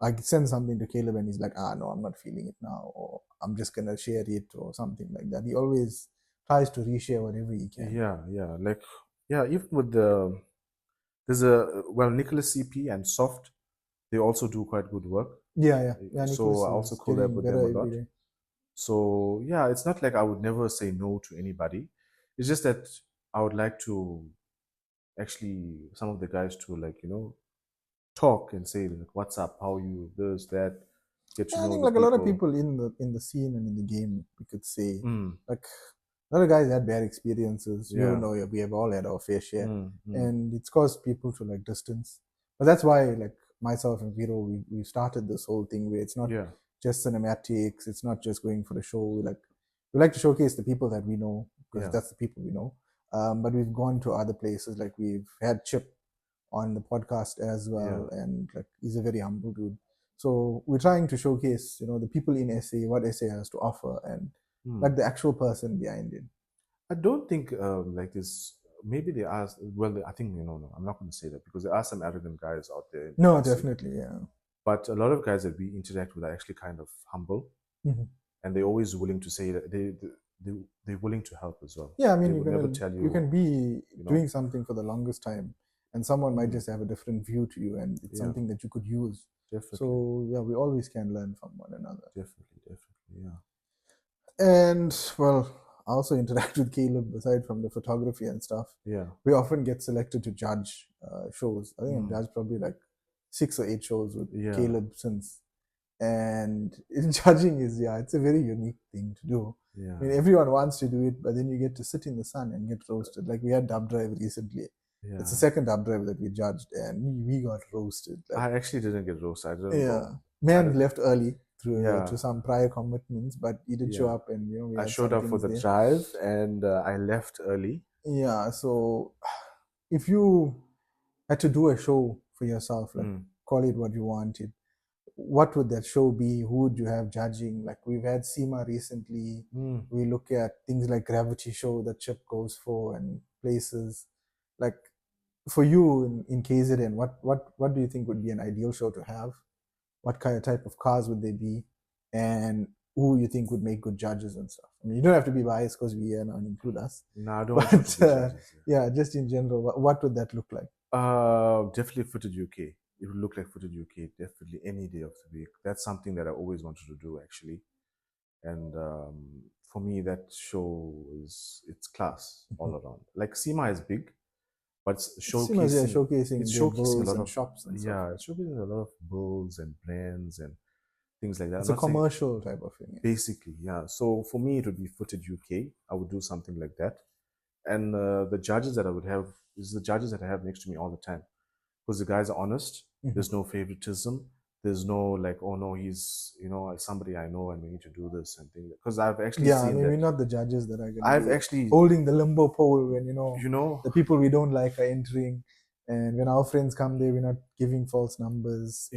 I send something to Caleb and he's like, no, I'm not feeling it now, or I'm just gonna share it or something like that. He always tries to reshare whatever he can. Yeah. Like, yeah, even with there's Nicholas CP and Soft, they also do quite good work. Yeah. So I also collab with them a lot. Day. So yeah, it's not like I would never say no to anybody. It's just that I would like to actually some of the guys to talk and say like, what's up, how you this that, get to I know think the like a lot of people. people in the scene and in the game, we could say, like a lot of guys had bad experiences. Yeah. You know, we have all had our fair share, Mm. and it's caused people to like distance. But that's why like myself and Viro, we started this whole thing where it's not Yeah. just cinematics. It's not just going for the show. We like to showcase the people that we know, because Yeah. that's the people we know. But we've gone to other places. Like we've had Chip on the podcast as well, and like he's a very humble dude. So we're trying to showcase, the people in SA, what SA has to offer, and like the actual person behind it. I don't think like this. Maybe they are. Well, I think no. I'm not going to say that, because there are some arrogant guys out there. No, definitely, yeah. But a lot of guys that we interact with are actually kind of humble, and they're always willing to say that they're willing to help as well. Yeah, I mean, you can be doing something for the longest time, and someone might just have a different view to you, and it's something that you could use. Definitely. So yeah, we always can learn from one another. Definitely, yeah. And well, I also interact with Caleb aside from the photography and stuff. Yeah. We often get selected to judge shows. I think I've Mm. judged probably like 6 or 8 shows with Yeah. Caleb since. And judging is, it's a very unique thing to do. Yeah. I mean, everyone wants to do it, but then you get to sit in the sun and get roasted. Like we had Dub Drive recently. Yeah. It's the second Dub Drive that we judged, and we got roasted. Like, I actually didn't get roasted. I don't yeah, know. man left early Yeah. to some prior commitments, but he did show Yeah. up, and we I had showed some up for things the there. drive, and I left early. Yeah, so if you had to do a show for yourself, like call it what you wanted, what would that show be? Who would you have judging? Like we've had SEMA recently. We look at things like Gravity Show that Chip goes for and places. Like for you in KZN, what do you think would be an ideal show to have? What kind of type of cars would they be? And who you think would make good judges and stuff? I mean, you don't have to be biased because we don't include us. No, I don't want to be judges. Yeah, just in general, what would that look like? Definitely Footage UK. It would look like Footage UK, definitely any day of the week. That's something that I always wanted to do, actually. And for me, that show it's class all around. Like SEMA is big, but it's showcasing showcasing a lot of shops and stuff. it's showcasing a lot of bulls and brands and things like that. It's a commercial type of thing. Basically, yeah. So for me, it would be Footage UK. I would do something like that. And the judges that I would have is the judges that I have next to me all the time, because the guys are honest. There's no favoritism. There's no like, oh no, he's somebody I know and we need to do this and things. Because I've actually seen we're not the judges that are going I've to be actually holding the limbo pole when the people we don't like are entering, and when our friends come there, we're not giving false numbers.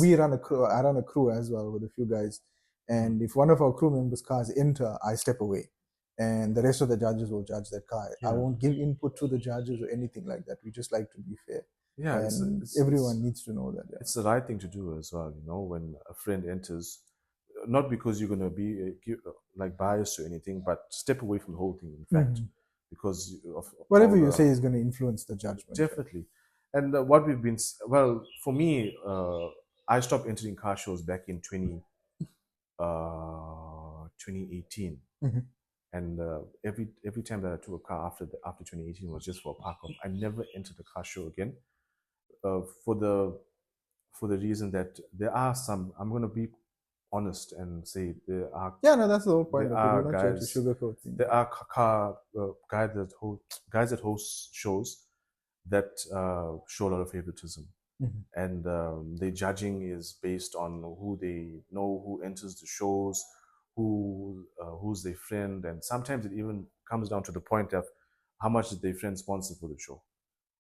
We run a crew. I run a crew as well with a few guys, and if one of our crew members' cars enter, I step away, and the rest of the judges will judge that car. I won't give input to the judges or anything like that. We just like to be fair. Yeah, and everyone needs to know that. Yeah. It's the right thing to do as well. When a friend enters, not because you're going to be like biased or anything, but step away from the whole thing. In fact, because of whatever you say is going to influence the judgment. Definitely. And what we've been for me, I stopped entering car shows back in 2018. And every time that I took a car after 2018 was just for a park off. I never entered a car show again, for the reason that there are some. I'm going to be honest and say there are. Yeah, no, that's the whole point. There are guys. There are car guys that host shows that show a lot of favoritism, and their judging is based on who they know, who enters the shows, who's their friend, and sometimes it even comes down to the point of how much did their friend sponsor for the show.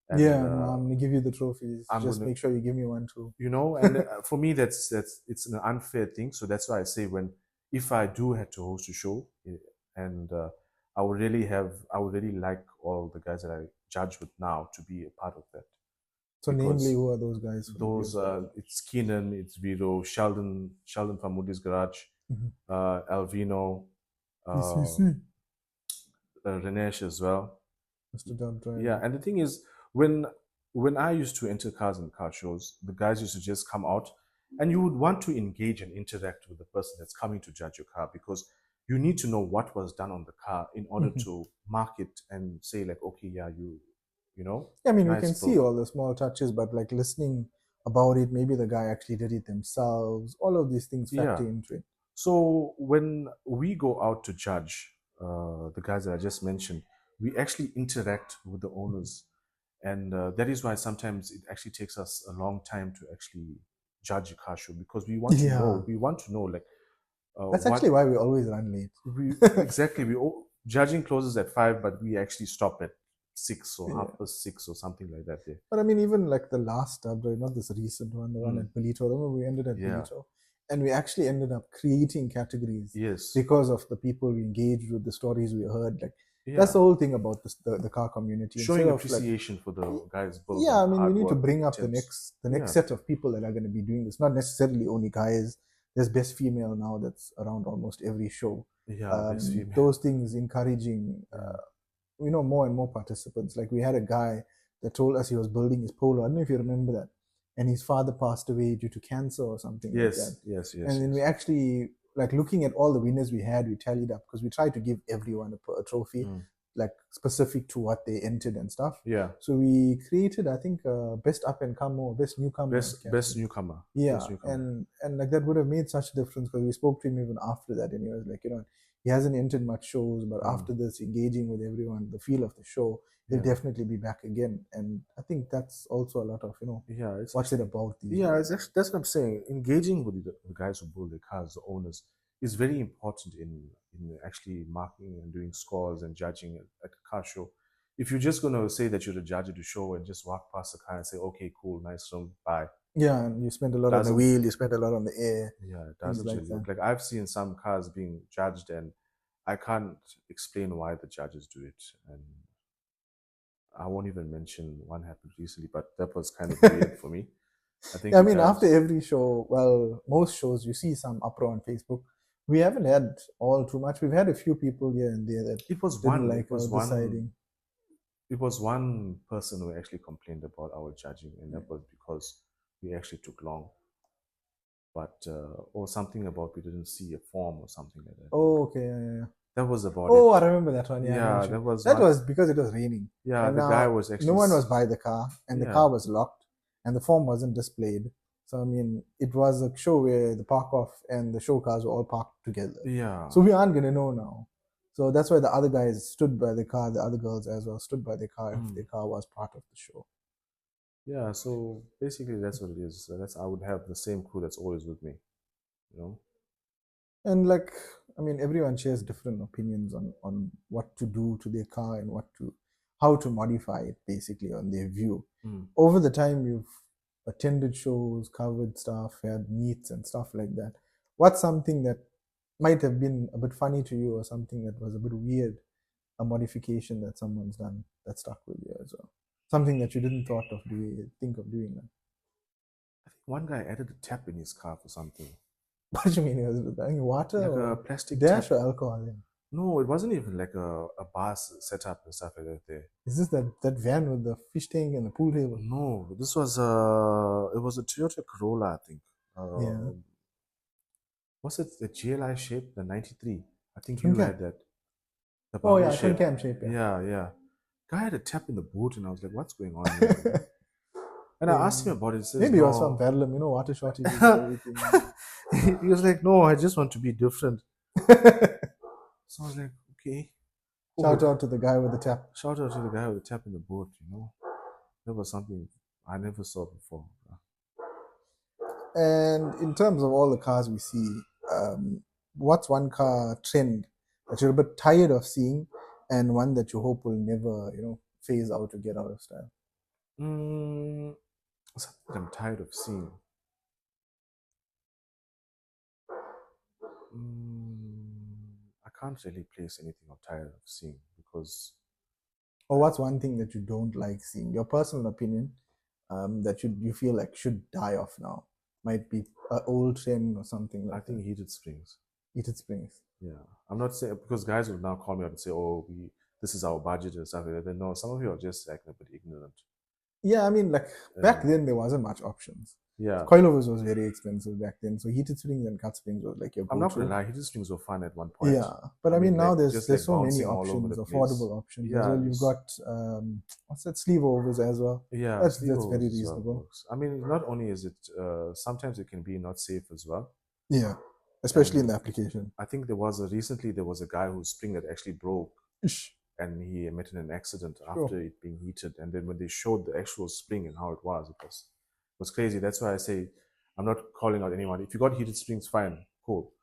And, I'm gonna give you the trophies. Make sure you give me one too. And for me, that's it's an unfair thing. So that's why I say if I do have to host a show, and I would really like all the guys that I judge with now to be a part of that. So namely, who are those guys? It's Keenan, it's Vito, Sheldon from Moody's Garage, Alvino, Renesh as well. Mr. Dub Drive. Yeah, and the thing is, when I used to enter cars and car shows, the guys used to just come out, and you would want to engage and interact with the person that's coming to judge your car, because you need to know what was done on the car in order to mark it and say like, okay, yeah, I mean, we can see all the small touches, but like listening about it, maybe the guy actually did it themselves. All of these things factor into it. So when we go out to judge the guys that I just mentioned, we actually interact with the owners. And that is why sometimes it actually takes us a long time to actually judge a car show, because we want to know. We want to know, like. That's actually why we always run late. Exactly. Judging closes at 5, but we actually stop at 6 or 6:30 or something like that. But I mean, even like the last Dub Drive, not this recent one, the one at Belito. Remember, we ended at Belito, and we actually ended up creating categories. Yes. Because of the people we engaged with, the stories we heard, like. That's the whole thing about the car community. Showing appreciation for the guys. Yeah, I mean, we need to bring up the next set of people that are going to be doing this. Not necessarily only guys. There's Best Female now that's around almost every show. Yeah, Best Female. Those things encouraging, more and more participants. Like we had a guy that told us he was building his Polo. I don't know if you remember that. And his father passed away due to cancer or something like that. Yes. And then we actually like looking at all the winners we had, we tallied up because we tried to give everyone a trophy, like specific to what they entered and stuff. Yeah. So we created, I think, best up and comer, best newcomer. Best newcomer. Yeah, best newcomer. and like that would have made such a difference because we spoke to him even after that, and he was like, he hasn't entered much shows, but after this, engaging with everyone, the feel of the show, he'll definitely be back again. And I think that's also a lot of what's it about? It's actually, that's what I'm saying. Engaging with the guys who build the cars, the owners, is very important in actually marking and doing scores and judging at a car show. If you're just gonna say that you're the judge of the show and just walk past the car and say, okay, cool, nice film, bye. Yeah, and you spend a lot on the wheel, you spend a lot on the air. Yeah, it doesn't really look like. I've seen some cars being judged, and I can't explain why the judges do it. And I won't even mention one happened recently, but that was kind of weird for me. I mean, after every show, well, most shows, you see some uproar on Facebook. We haven't had all too much. We've had a few people here and there that it was didn't one like our deciding. It was one person who actually complained about our judging, and that was because we actually took long. But or something about we didn't see a form or something like that. Oh, okay, yeah. That was about it. Oh, I remember that one. Yeah, that was because it was raining. Yeah, and the guy was actually... No one was by the car, and the car was locked, and the form wasn't displayed. So, I mean, it was a show where the park-off and the show cars were all parked together. Yeah. So we aren't going to know now. So that's why the other guys stood by the car, the other girls as well stood by the car if their car was part of the show. Yeah, so basically that's what it is. I would have the same crew that's always with me, And like, I mean, everyone shares different opinions on what to do to their car and how to modify it, basically, on their view. Over the time, you've attended shows, covered stuff, had meets and stuff like that. What's something that might have been a bit funny to you, or something that was a bit weird, a modification that someone's done that stuck with you as well? Something that you didn't think of doing that? I think one guy added a tap in his car for something. What do you mean? Was it water like or a plastic dash tap? Or alcohol? Yeah. No, it wasn't even like a bar setup and stuff like that there. Is this that van with the fish tank and the pool table? No, this was it was a Toyota Corolla, I think. Yeah. Was it the GLI shape, the 93? I think you had that. The twin cam shape. Yeah. Guy had a tap in the boot, and I was like, "What's going on here?" And I asked him about it. He says, maybe it was from Berlin, water shortages and everything. He was like, "No, I just want to be different." So I was like, "Okay." Shout out to the guy with the tap. Shout out to the guy with the tap in the boot. That was something I never saw before. And in terms of all the cars we see, what's one car trend that you're a bit tired of seeing, and one that you hope will never, phase out or get out of style? Something I'm tired of seeing. I can't really place anything I'm tired of seeing because... Or what's one thing that you don't like seeing? Your personal opinion, that you feel like should die off now. Might be an old trend or something like that. I think heated springs. Heated springs. Yeah. I'm not saying... Because guys will now call me up and say, oh, this is our budget and stuff like that. No, some of you are just like a bit ignorant. Yeah, I mean, like back then there wasn't much options. Yeah. Coilovers was very expensive back then, so heated springs and cut springs was like your go-to. I'm not gonna lie, heated springs were fun at one point. Yeah, but I mean now there's so many options, affordable options. Yeah, you've got what's that, sleeve overs as well. Yeah, that's very reasonable. I mean, not only is it sometimes it can be not safe as well. Yeah, especially in the application. I think recently there was a guy whose spring that actually broke. And he met in an accident after it being heated. And then when they showed the actual spring and how it was crazy. That's why I say I'm not calling out anyone. If you got heated springs, fine, cool.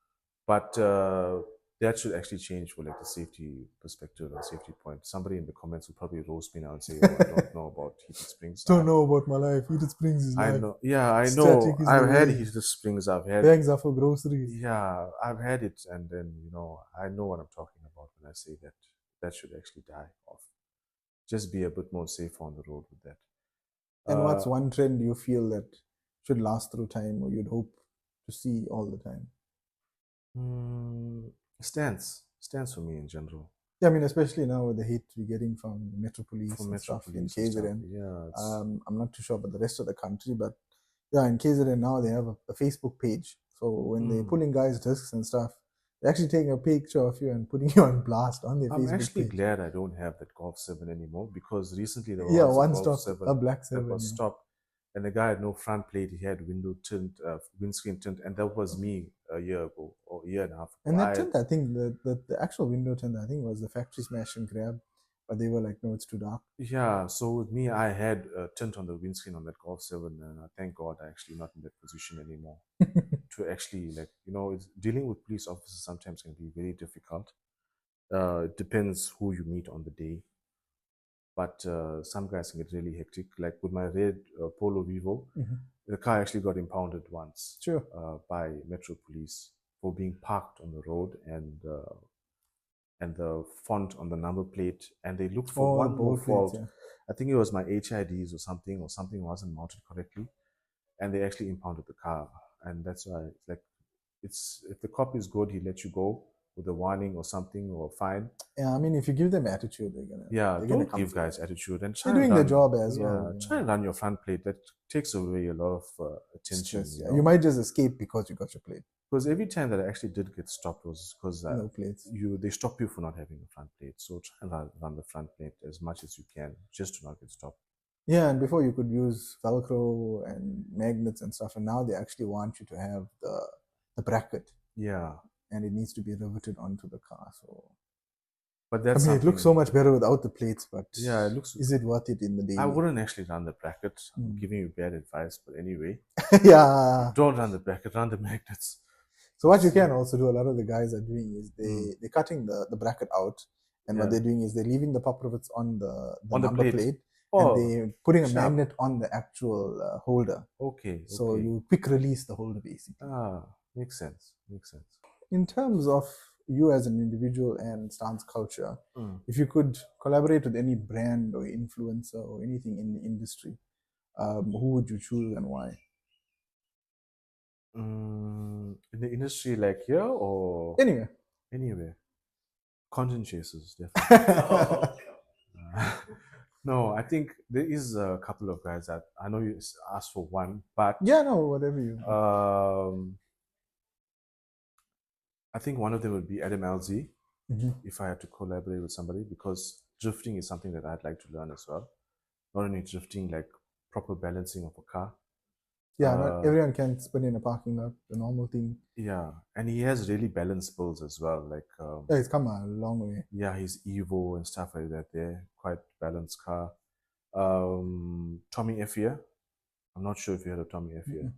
But that should actually change for like the safety perspective and safety point. Somebody in the comments will probably roast me now and say, oh, I don't know about heated springs. Don't know about my life. Heated springs is life. I know. Yeah, I know. I've had heated springs. I've had... Bags are for groceries. Yeah, I've had it. And then, I know what I'm talking about when I say that. That should actually die off. Just be a bit more safe on the road with that. And what's one trend you feel that should last through time, or you'd hope to see all the time? Stands for me in general. Yeah, I mean, especially now with the hate we're getting from Metro Police and stuff in KZN. Yeah, I'm not too sure about the rest of the country, but yeah, in KZN now they have a Facebook page So when they're pulling guys' discs and stuff, they're actually taking a picture of you and putting you on blast on their I'm Facebook actually page. glad I don't have that Golf 7 anymore, because recently there was Yeah, a one Golf stop, 7 a black that 7. was Yeah. stopped, and the guy had no front plate. He had window tint, windscreen tint, and that was me a year ago or a year and a half ago. And that tint, I think the actual window tint, I think was the factory smash and grab, but they were like, no, it's too dark. Yeah, so with me, I had a tint on the windscreen on that Golf 7, and thank God I'm actually not in that position anymore. To actually, like, it's, dealing with police officers sometimes can be very difficult. It depends who you meet on the day. But some guys can get really hectic. Like with my red Polo Vivo, the car actually got impounded once Sure. by Metro Police for being parked on the road, and the font on the number plate, and they looked for one more fault. Yeah. I think it was my HIDs or something wasn't mounted correctly, and they actually impounded the car. And that's why, like, it's, if the cop is good, he lets you go with a warning or something or a fine. Yeah, I mean, if you give them attitude, they're gonna come Don't give for you. guys attitude, and try They're and doing their run. job as Yeah, well. try and run your front plate. That takes away a lot of attention. Stress, yeah. You might just escape because you got your plate. Because every time that I actually did get stopped was because No plates. they stop you for not having a front plate. So try and run the front plate as much as you can, just to not get stopped. Yeah, and before you could use Velcro and magnets and stuff, and now they actually want you to have the bracket. Yeah. And it needs to be riveted onto the car. So, but that's, I mean, it looks so much better without the plates, but yeah, it looks. Is it worth it in the day? I wouldn't actually run the bracket. I'm giving you bad advice, but anyway. Yeah. Don't run the bracket, run the magnets. So what you can also do, a lot of the guys are doing is they're cutting the bracket out, and what they're doing is they're leaving the pop rivets on the number plate, and they're putting a magnet on the actual holder. Okay. So you quick release the holder basically. Makes sense. Makes sense. In terms of you as an individual and stance culture, if you could collaborate with any brand or influencer or anything in the industry, who would you choose and why? In the industry, like here or anywhere. Content chasers, definitely. No, I think there is a couple of guys that I know you asked for one, but yeah, no, whatever you. I think one of them would be Adam LZ. If I had to collaborate with somebody, because drifting is something that I'd like to learn as well. Not only drifting, like proper balancing of a car. Yeah, not everyone can spin in a parking lot, the normal thing. Yeah, and he has really balanced builds as well. Like yeah, he's come a long way. Yeah, his Evo and stuff like that. They're quite balanced car. Tommy Effia. I'm not sure if you heard of Tommy Effia.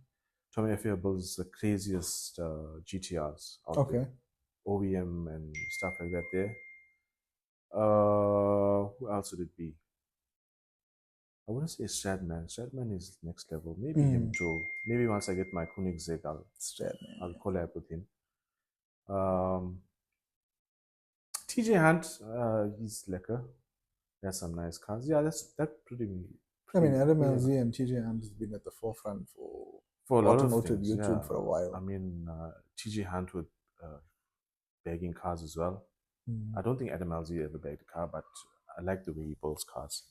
Tommy Effia builds the craziest GTRs out there. OEM and stuff like that there. Who else would it be? I wouldn't say Stradman. Stradman is next level. Maybe him too. Maybe once I get my Koenigsegg, I'll collab with him. TJ Hunt, he's lekker. He has some nice cars. Yeah, that's pretty. I mean, Adam LZ and TJ Hunt has been at the forefront for a lot automotive of things, YouTube for a while. I mean, TJ Hunt with bagging cars as well. I don't think Adam LZ ever bagged a car, but I like the way he builds cars.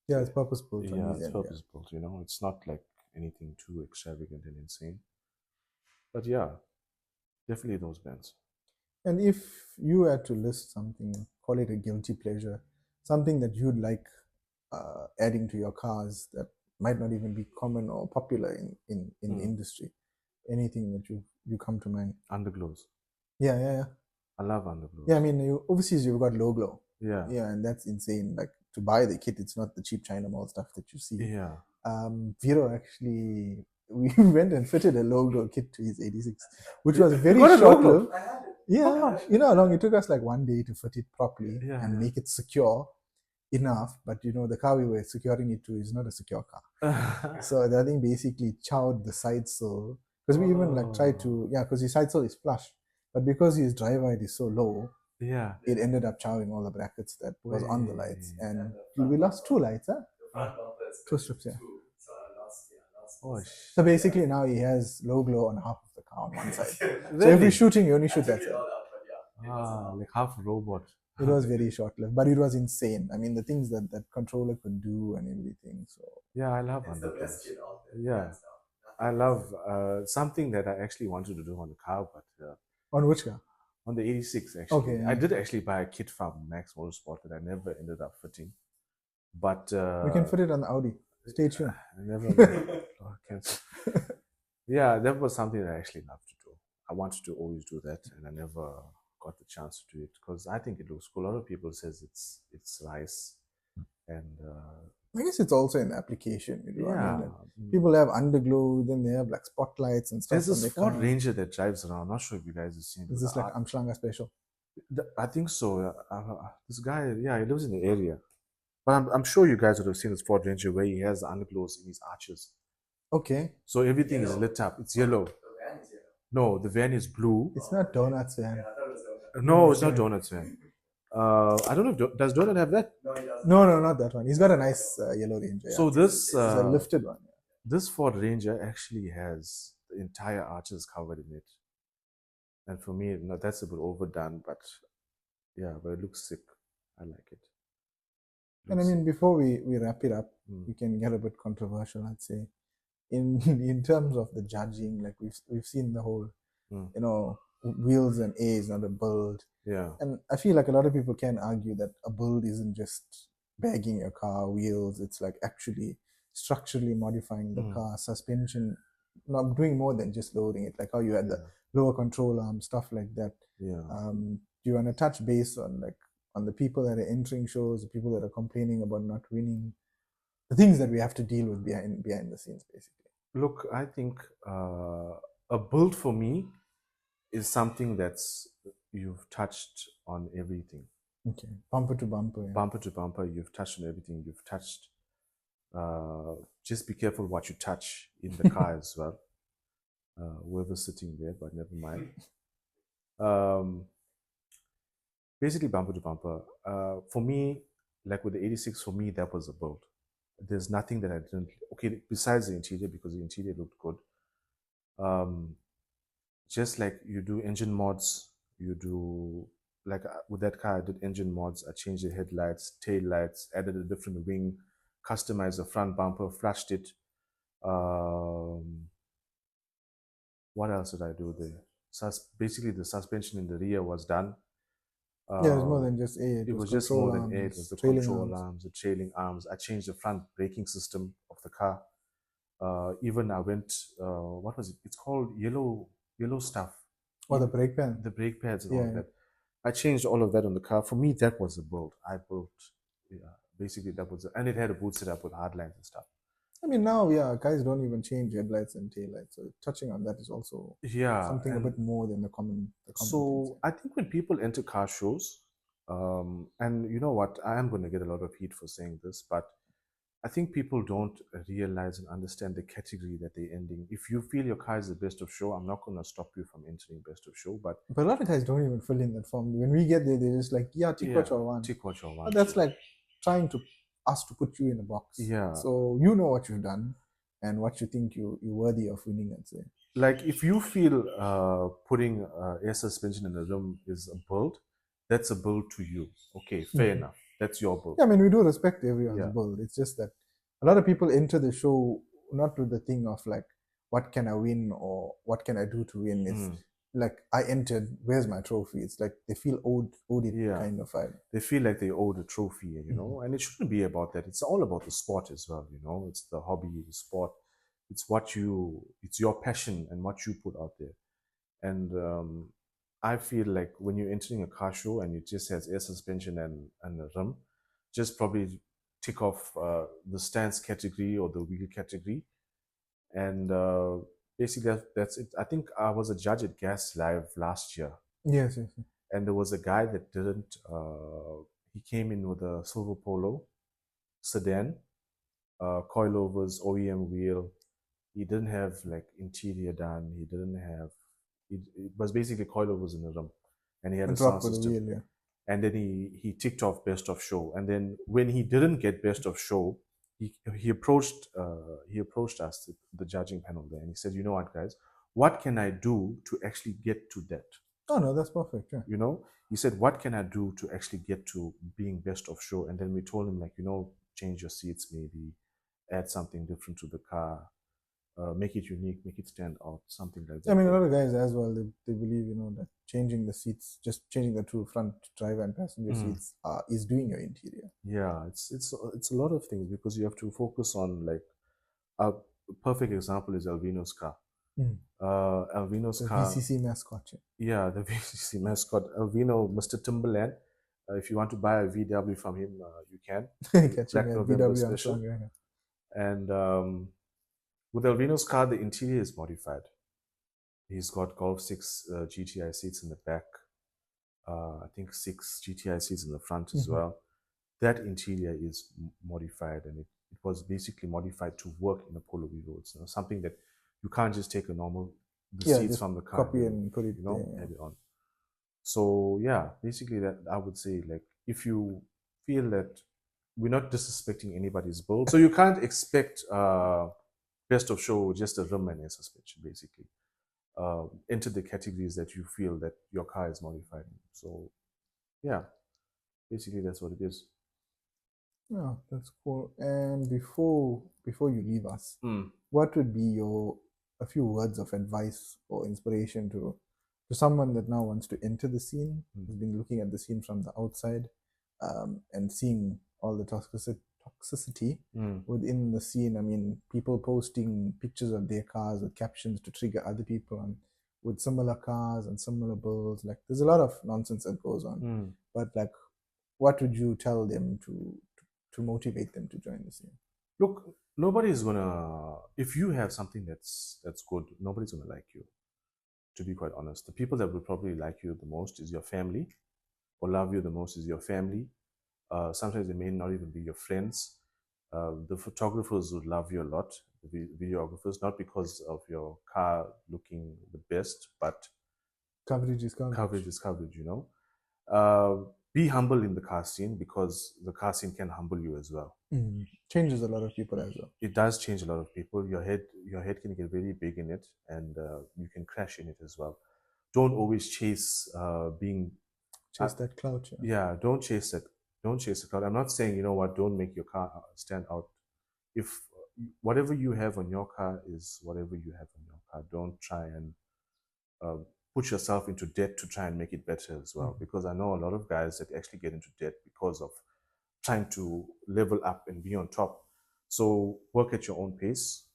Yeah, it's purpose built. Yeah, it's purpose built. It's not like anything too extravagant and insane. But yeah, definitely those bands. And if you had to list something, call it a guilty pleasure, something that you'd like adding to your cars that might not even be common or popular in the industry, anything that you come to mind? Underglows. Yeah. I love underglows. Yeah, I mean, overseas you've got low glow. Yeah, and that's insane. Like, to buy the kit, it's not the cheap China Mall stuff that you see. Yeah. Viro actually, we went and fitted a low glow kit to his 86, which was very short-lived. Yeah, how long it took us? Like 1 day to fit it properly and make it secure enough. But the car we were securing it to is not a secure car. So that thing basically chowed the side sill, because we even tried to, because his side sill is flush, but because his drive height is so low, it ended up chowing all the brackets that was on the lights, and we lost 2 lights, 2 strips, So basically now he has low glow on half of the car on one side. So if you're shooting, you only shoot that side. Like half robot. It was very short-lived, but it was insane. I mean, the things that controller could do and everything. So yeah, I love underglows. Yeah. I love something that I actually wanted to do on the car, but On which car? on the 86 actually. Okay, I yeah. did actually buy a kit from Max Motorsport that I never ended up fitting. But We can fit it on the Audi. Stay tuned. I never cancel. Yeah, that was something that I actually loved to do. I wanted to always do that, and I never got the chance to do it because I think it looks cool. A lot of people says it's nice, and I guess it's also an application. You know, I mean, yeah. like, people have underglow, then they have like spotlights and There's stuff on this their Ford car. Ranger that drives around. I'm not sure if you guys have seen it. Is this like Amshlanga special? I think so. This guy, yeah, he lives in the area. But I'm sure you guys would have seen this Ford Ranger where he has the underglows in his arches. Okay. So everything is lit up. It's yellow. No, the van is blue. It's not Donuts van. No, it's not Donut's van. I don't know if does Donut have that? No, not that one. He's got a nice yellow Ranger. Yeah. So this It's a lifted one. this Ford Ranger actually has the entire arches covered in it. And for me, no, that's a bit overdone, but yeah, but it looks sick. I like it. And I mean, before we wrap it up, Mm. we can get a bit controversial, I'd say. In terms of the judging, like we've seen the whole, you know, wheels and A is not a build. Yeah. And I feel like a lot of people can argue that a build isn't just bagging your car wheels, it's like actually structurally modifying the car, suspension, not doing more than just loading it, like how you had the lower control arm, stuff like that. Yeah. Do you want to touch base on like on the people that are entering shows, the people that are complaining about not winning, the things that we have to deal with behind the scenes, basically? Look, I think a build for me is something that's you've touched on everything. Okay, bumper to bumper. Yeah. Bumper to bumper, you've touched on everything. You've touched. Just be careful what you touch in the car as well. Whoever's sitting there, but never mind. Basically, bumper to bumper. For me, like with the 86, for me, that was a build. There's nothing that I didn't. Okay, besides the interior, because the interior looked good. Just like you do engine mods, you do like with that car, I did engine mods. I changed the headlights, tail lights, added a different wing, customized the front bumper, flashed it. What else did I do there? Basically, the suspension in the rear was done. Yeah, it was more than just A. It was just more than A. It was the control arms, the trailing arms. I changed the front braking system of the car. Even I went, what was it? It's called yellow stuff. Oh, the brake pad. The brake pads and all that. I changed all of that on the car. For me, that was a build. I built, basically that was, and it had a boot setup with hardlines and stuff. I mean, now, guys don't even change headlights and taillights. So touching on that is also something a bit more than the common. So I think when people enter car shows, and you know what, I am going to get a lot of heat for saying this, but I think people don't realize and understand the category that they're ending. If you feel your car is the best of show, I'm not going to stop you from entering best of show. But a lot of guys don't even fill in that form. When we get there, they're just like, tick what you want. Tick what you want. But that's like trying to us to put you in a box. Yeah. So you know what you've done and what you think you're worthy of winning, I'd say. Like if you feel putting air suspension in the rim is a build, that's a build to you. Okay, fair enough. That's your build. Yeah, I mean, we do respect everyone's build. It's just that a lot of people enter the show not with the thing of like, what can I win or what can I do to win? It's like, I entered, where's my trophy? It's like they feel owed it kind of vibe. They feel like they owe the trophy, you know, and it shouldn't be about that. It's all about the sport as well, you know. It's the hobby, the sport. It's it's your passion and what you put out there. And I feel like when you're entering a car show and it just has air suspension and a rim, just probably tick off the stance category or the wheel category. And basically that's it. I think I was a judge at Gas Live last year. Yes. And there was a guy that didn't, he came in with a silver polo sedan, coilovers, OEM wheel. He didn't have like interior done. He didn't have, it was basically coilovers in the rim. And he had a sound system. Wheel, and then he ticked off best of show. And then when he didn't get best of show, he approached us, the judging panel there, and he said, you know what, guys, what can I do to actually get to that? Oh no, that's perfect. Yeah. You know, he said, what can I do to actually get to being best of show? And then we told him, like, you know, change your seats, maybe add something different to the car. make it unique, make it stand out, something like I that. mean, a lot of guys as well, they believe, that changing the seats, just changing the two front driver and passenger seats is doing your interior. Yeah, it's a lot of things because you have to focus on like a perfect example is Alvino's car. Alvino's The car, VCC mascot. yeah, the VCC mascot, Alvino, Mr. Timberland. If you want to buy a VW from him, you can. Catch Black him at November VW on special. Sangha. And with Alvino's car, the interior is modified. He's got Golf 6 GTI seats in the back. I think 6 GTI seats in the front as well. That interior is modified, and it was basically modified to work in a Polo Roads. Something that you can't just take the seats from the car, copy and put it there. add it on. So yeah, basically that I would say, like, if you feel that we're not disrespecting anybody's build, so you can't expect best of show just a rim and a suspension, basically. Enter the categories that you feel that your car is modified. So yeah, basically that's what it is. Yeah, that's cool. And before you leave us, what would be a few words of advice or inspiration to someone that now wants to enter the scene, who's been looking at the scene from the outside, and seeing all the toxicity within the scene? I mean, people posting pictures of their cars with captions to trigger other people on with similar cars and similar builds. Like, there's a lot of nonsense that goes on. But like, what would you tell them to motivate them to join the scene? Look, nobody's gonna. If you have something that's good, nobody's gonna like you. To be quite honest, the people that will probably like you the most is your family, or love you the most is your family. Sometimes it may not even be your friends. The photographers would love you a lot, the videographers, not because of your car looking the best, but coverage is coverage. Coverage is coverage, be humble in the car scene, because the car scene can humble you as well. Changes a lot of people as well. It does change a lot of people. Your head can get very big in it, and you can crash in it as well. Don't always chase that clout. Yeah, don't chase that. Don't chase the clout. I'm not saying, don't make your car stand out. If whatever you have on your car is whatever you have on your car, don't try and put yourself into debt to try and make it better as well. Because I know a lot of guys that actually get into debt because of trying to level up and be on top. So work at your own pace,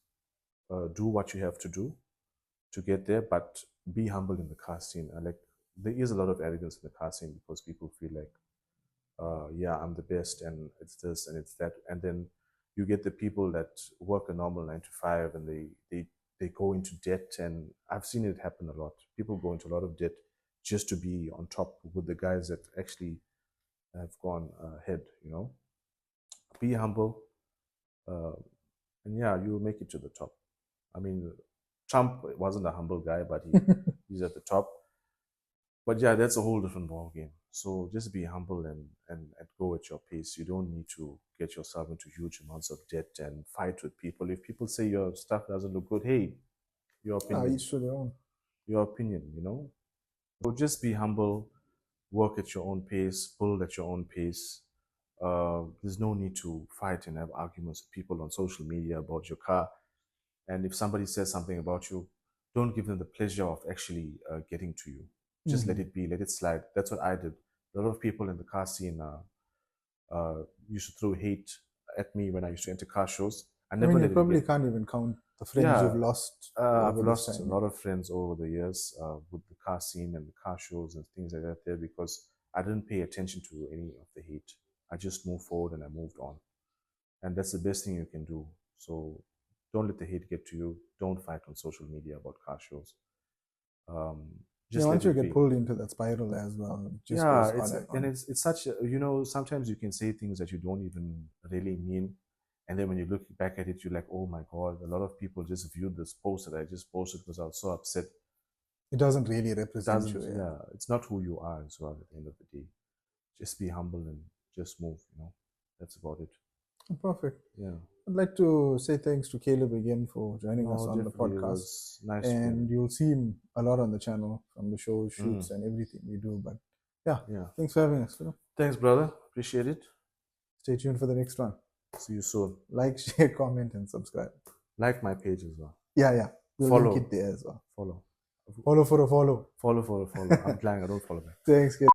do what you have to do to get there, but be humble in the car scene. There is a lot of arrogance in the car scene because people feel like, yeah, I'm the best, and it's this and it's that. And then you get the people that work a normal 9 to 5, and they go into debt. And I've seen it happen a lot. People go into a lot of debt just to be on top with the guys that actually have gone ahead, Be humble. And yeah, you'll make it to the top. I mean, Trump wasn't a humble guy, but he's at the top. But yeah, that's a whole different ball game. So just be humble and go at your pace. You don't need to get yourself into huge amounts of debt and fight with people. If people say your stuff doesn't look good, hey, your opinion. Each to their own. Your opinion, So just be humble, work at your own pace, build at your own pace. There's no need to fight and have arguments with people on social media about your car. And if somebody says something about you, don't give them the pleasure of actually getting to you. Just let it be, let it slide. That's what I did. A lot of people in the car scene used to throw hate at me when I used to enter car shows. I mean, you probably can't even count the friends you've lost. I've lost a lot of friends over the years with the car scene and the car shows and things like that there, because I didn't pay attention to any of the hate. I just moved forward and I moved on. And that's the best thing you can do. So don't let the hate get to you. Don't fight on social media about car shows. Once you get pulled into that spiral as well, it's such a, sometimes you can say things that you don't even really mean, and then when you look back at it, you're like, oh my god, a lot of people just viewed this post that I just posted because I was so upset. It doesn't really represent you. Yeah, it's not who you are as well at the end of the day. Just be humble and just move, that's about it. Perfect. Yeah. I'd like to say thanks to Caleb again for joining us on the podcast. Nice, and you'll see him a lot on the channel from the shows, shoots, and everything we do. But yeah, thanks for having us. Thanks, brother. Appreciate it. Stay tuned for the next one. See you soon. Like, share, comment, and subscribe. Like my page as well. Yeah. We'll link Follow. it there as well. Follow. Follow. I'm planning. I don't follow back. Thanks, kid.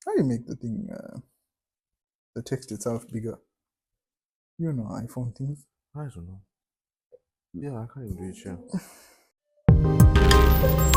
How do you make the thing, the text itself bigger? You know, iPhone things. I don't know. Yeah, I can't even do it. Yeah.